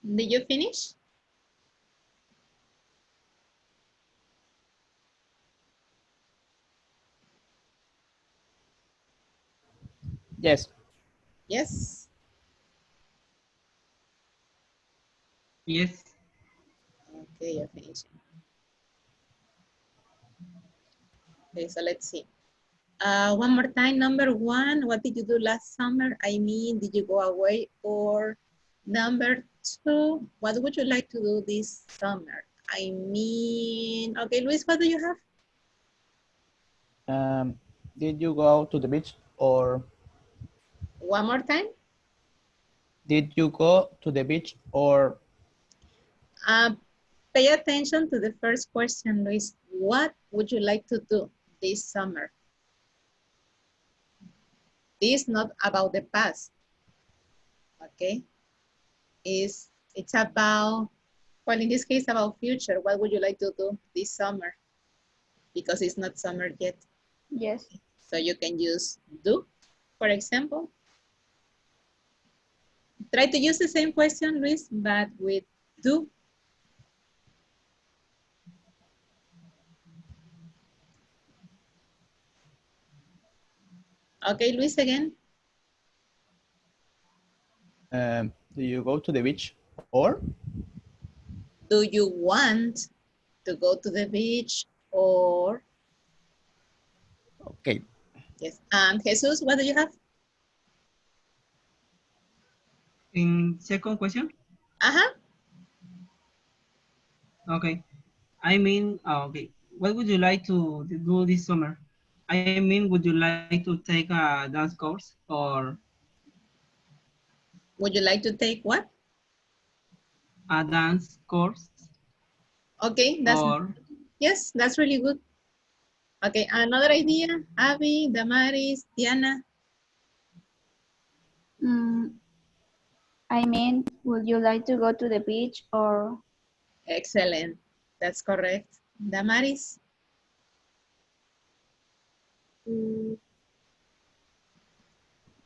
Did you finish? Yes. Yes. Yes. Okay, you're finishing. Okay, so let's see. One more time, number 1, what did you do last summer? I mean, did you go away? Or number 2, what would you like to do this summer? I mean, okay, Luis, what do you have? Did you go to the beach or One more time. did you go to the beach or Pay attention to the first question, Luis. What would you like to do this summer? This is not about the past, okay? It's about, well, in this case, about future. What would you like to do this summer? Because it's not summer yet. Yes. So you can use do, for example. Try to use the same question, Luis, but with do. Okay, Luis, again. Do you go to the beach or? Do you want to go to the beach or? Okay. Yes. And Jesus, what do you have? In second question, Uh-huh. okay. I mean, okay. What would you like to do this summer? I mean, would you like to take a dance course or Would you like to take what? a dance course? Okay, Or yes, that's really good. Okay, another idea, Abby, Damaris, Diana. I mean, would you like to go to the beach or? Excellent, that's correct. Damaris.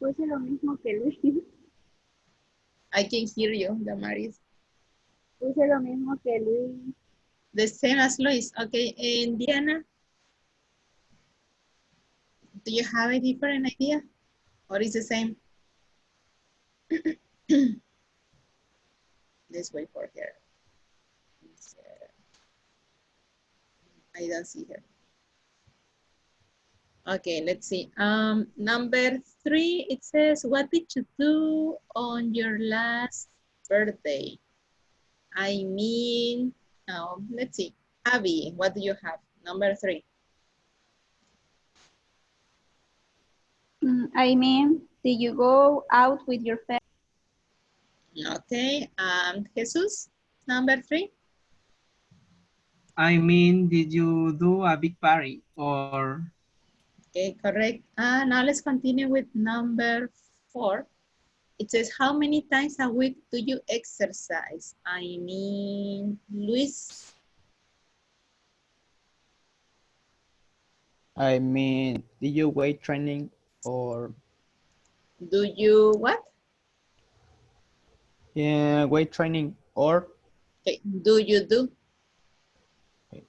Puse lo mismo que Luis. I can hear you, Damaris. Puse lo mismo que Luis. The same as Luis. Okay, and Diana, do you have a different idea? Or is the same? Let's wait for her. I don't see her. Okay, let's see. Number 3, it says, what did you do on your last birthday? I mean, let's see. Abby, what do you have? Number 3. I mean, did you go out with your family? Okay, Jesus, number 3. I mean, did you do a big party or? Okay, correct. Now let's continue with number 4. It says, how many times a week do you exercise? I mean, Luis. I mean, did you weight training or? Do you what? Yeah, weight training or? Okay, do you do? Okay.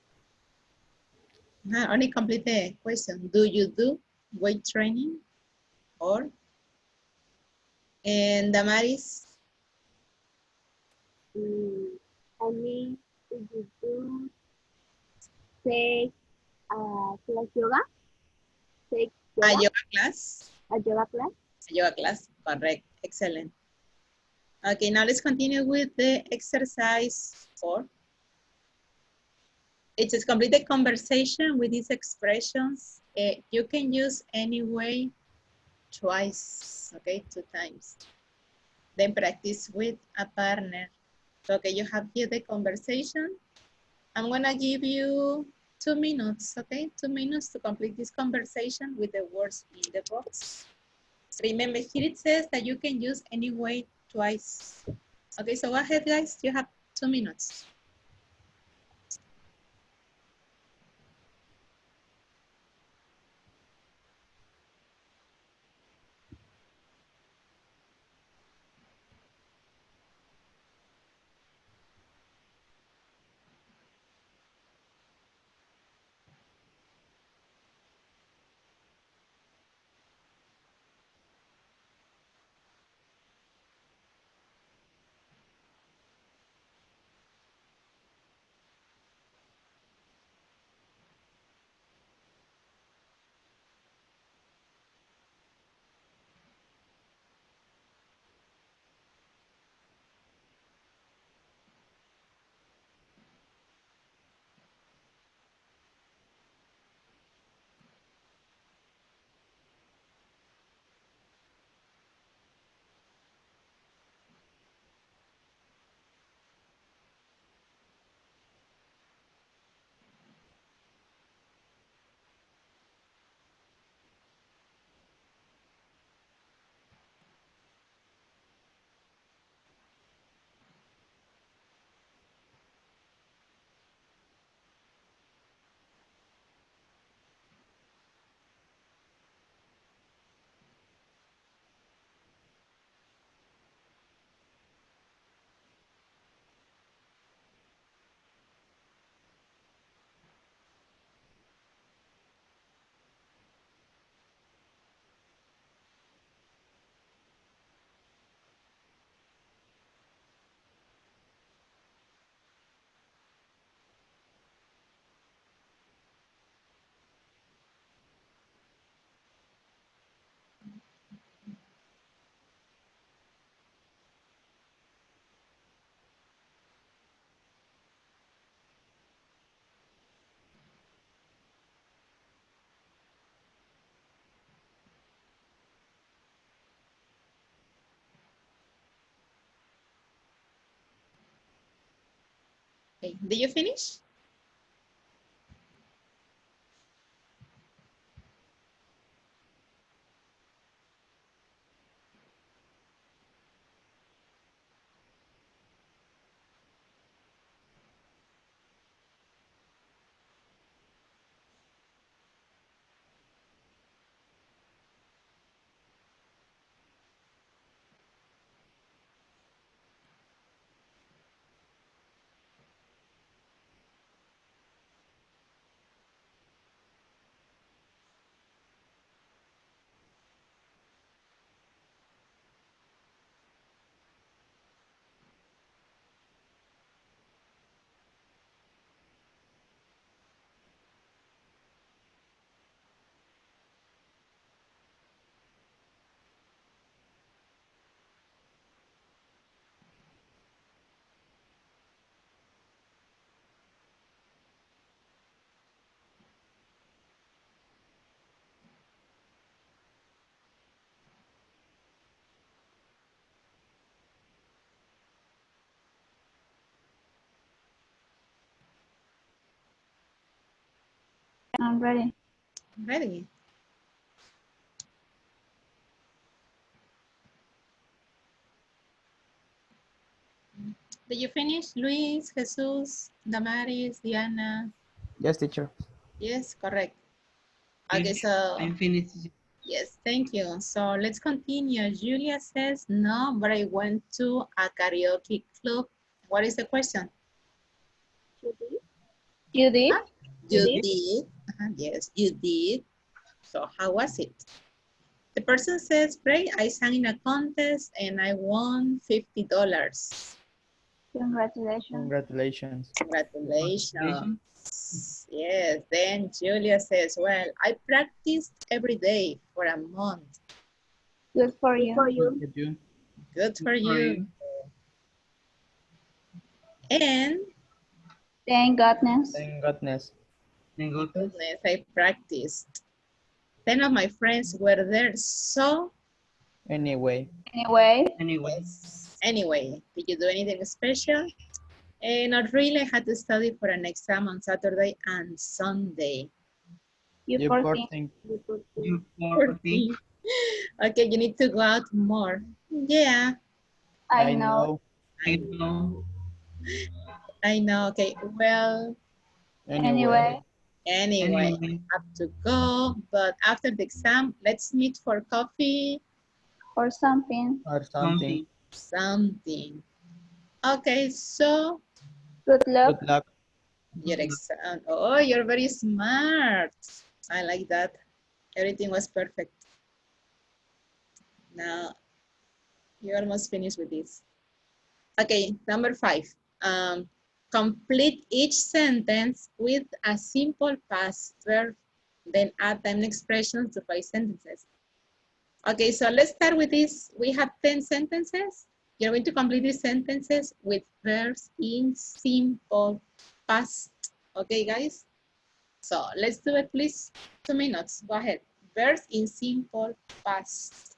Only complete the question. Do you do weight training or? And Damaris? I mean, did you do take class yoga? Take A yoga? yoga class? A yoga class? A yoga class, correct, excellent. Okay, now let's continue with the exercise 4. It says complete the conversation with these expressions. You can use anyway twice, okay, 2 times. Then practice with a partner. So, okay, you have here the conversation. I'm gonna give you 2 minutes, okay? 2 minutes to complete this conversation with the words in the box. Remember, here it says that you can use anyway twice. Okay, so go ahead, guys. You have 2 minutes. Okay, did you finish? I'm ready. Ready. Did you finish, Luis, Jesus, Damaris, Diana? Yes, teacher. Yes, correct. Okay, so I'm finished. yes, thank you. So let's continue. Julia says, no, but I went to a karaoke club. What is the question? Judy, You did? You did? did. Yes, you did. So how was it? The person says, great, I sang in a contest and I won $50. Congratulations. Congratulations. Congratulations. Yes, then Julia says, well, I practiced every day for a month. Good for Good for you. you. Did you? Good for you. And Thank goodness. Thank goodness. Thank goodness. goodness, I practiced. 10 of my friends were there, so Anyway, Anyway, Anyway, yes. Anyway, did you do anything special? Not really. I had to study for an exam on Saturday and Sunday. you you poor poor thing. thing. you poor thing. Okay, you need to go out more. Yeah, I know. I know. I know. Okay, well, Anyway, anyway, Anyway, I have to go. But after the exam, let's meet for coffee, Or something. or something. something. Okay, so Good luck. Good luck. your exam. Oh, you're very smart. I like that. Everything was perfect. Now, you almost finished with this. Okay, number 5. Um, complete each sentence with a simple past verb, then add time expressions to 5 sentences. Okay, so let's start with this. We have 10 sentences. You're going to complete these sentences with verbs in simple past. Okay, guys? So let's do it, please. 2 minutes. Go ahead. Verbs in simple past.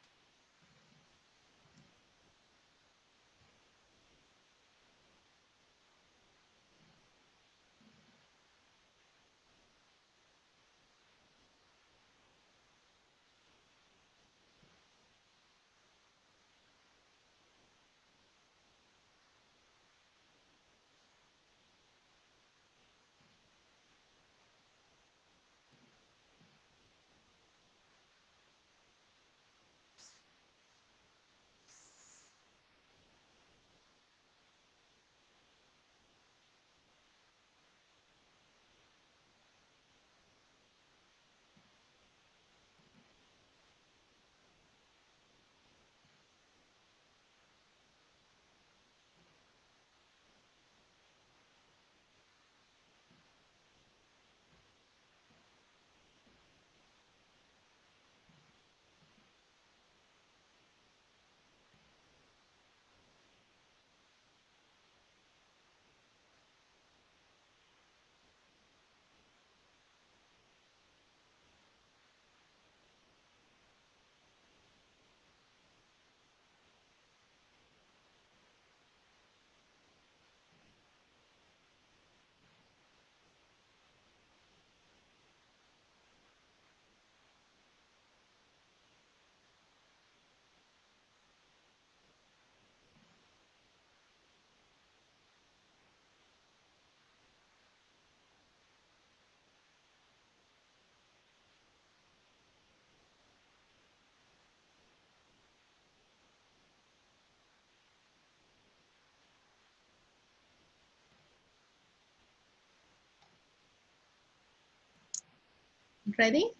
Ready?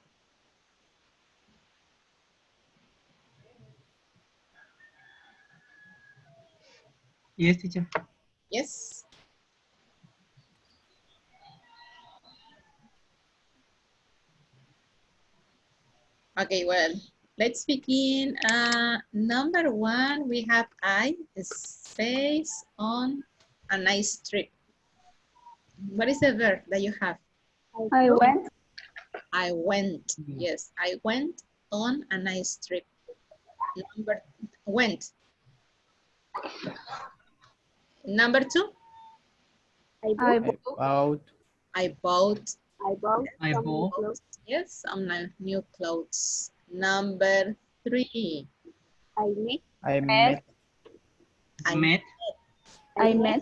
Yes, teacher. Yes. Okay, well, let's begin. Number one, we have I space on a nice trip. What is the verb that you have? I went. I went. Yes, I went on a nice trip. Number went. Number two, I I bought, bought. I bought. I some new bought. clothes. Yes, some new clothes. Number three, I met. I Met. met. I Met. I met.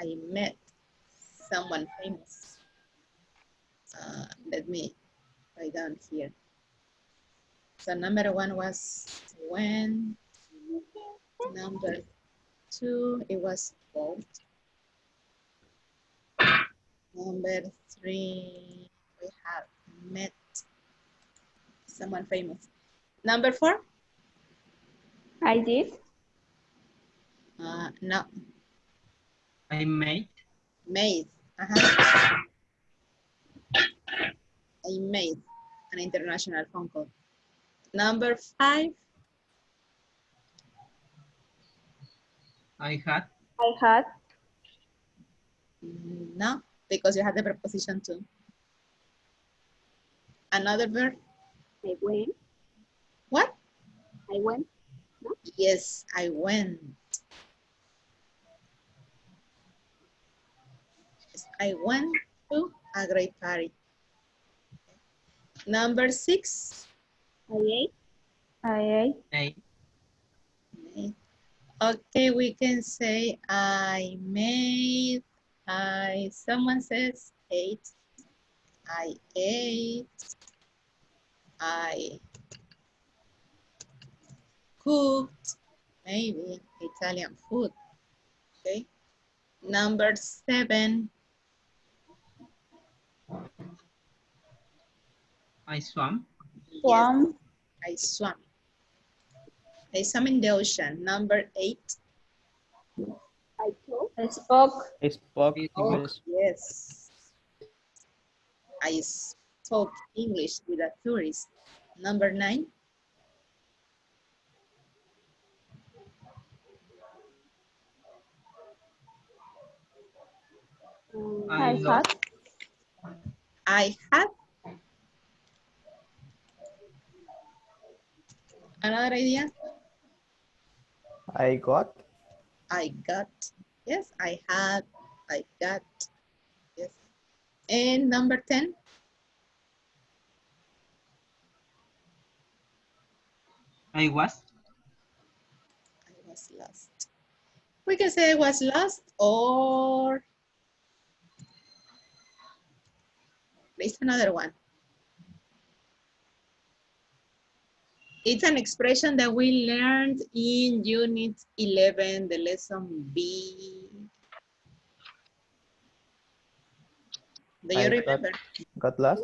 I met someone famous. Let me write down here. So number one was when. Number two, it was bought. Number three, we have met someone famous. Number four, I did. no, I made. made. I made an international phone call. Number five, I had. I had. no, because you had the preposition to. Another verb, I went. what? I went. Yes, I went. Yes, I went to a great party. Number six, I ate. I ate. I okay, we can say I made, someone says ate, I ate, I cooked, maybe Italian food, okay? Number seven, I swam. Swam. I swam. I swam in the ocean. Number eight, I talked. I spoke. I spoke oh, English. yes. I spoke English with a tourist. Number nine, I I had. lost. I had. Another idea? I got. I got. Yes, I had. I got. Yes. And number 10? I was. I was lost. We can say I was lost, or there's another one. It's an expression that we learned in Unit 11, the lesson B. Do you remember? Got lost.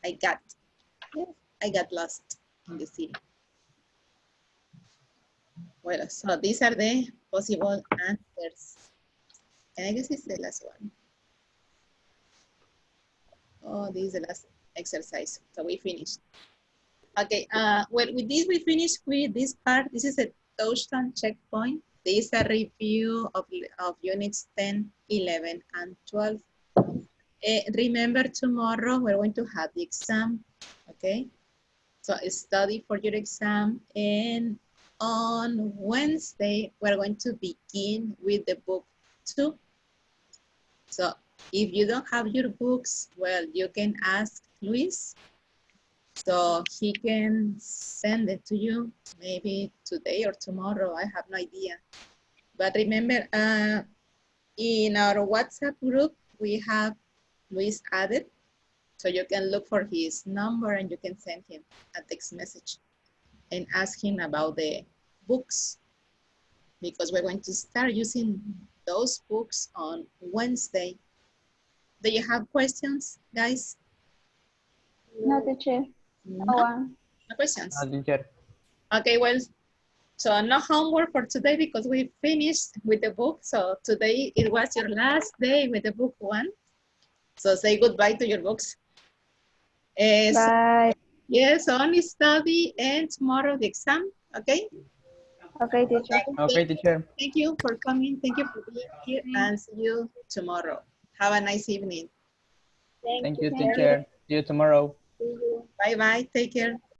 I got. Yes, I got lost in the city. Well, so these are the possible answers. And I guess it's the last one. Oh, this is the last exercise. So we finished. Okay, well, with this, we finished with this part. This is a touchdown checkpoint. This is a review of units 10, 11, and 12. Remember, tomorrow we're going to have the exam, okay? So study for your exam, and on Wednesday, we're going to begin with the book 2. So if you don't have your books, well, you can ask Luis, so he can send it to you maybe today or tomorrow. I have no idea. But remember, in our WhatsApp group, we have Luis added. So you can look for his number and you can send him a text message and ask him about the books, because we're going to start using those books on Wednesday. Do you have questions, guys? No, teacher. No No, one. no questions. Teacher. Okay, well, so no homework for today because we finished with the book. So today it was your last day with the book one. So say goodbye to your books. So, Bye. yes, only study and tomorrow the exam. Okay. Okay, teacher. Okay, teacher. Thank you for coming. Thank you for being here and see you tomorrow. Have a nice evening. Thank you, Thank you. teacher. See you tomorrow. See you. Bye bye. Take care.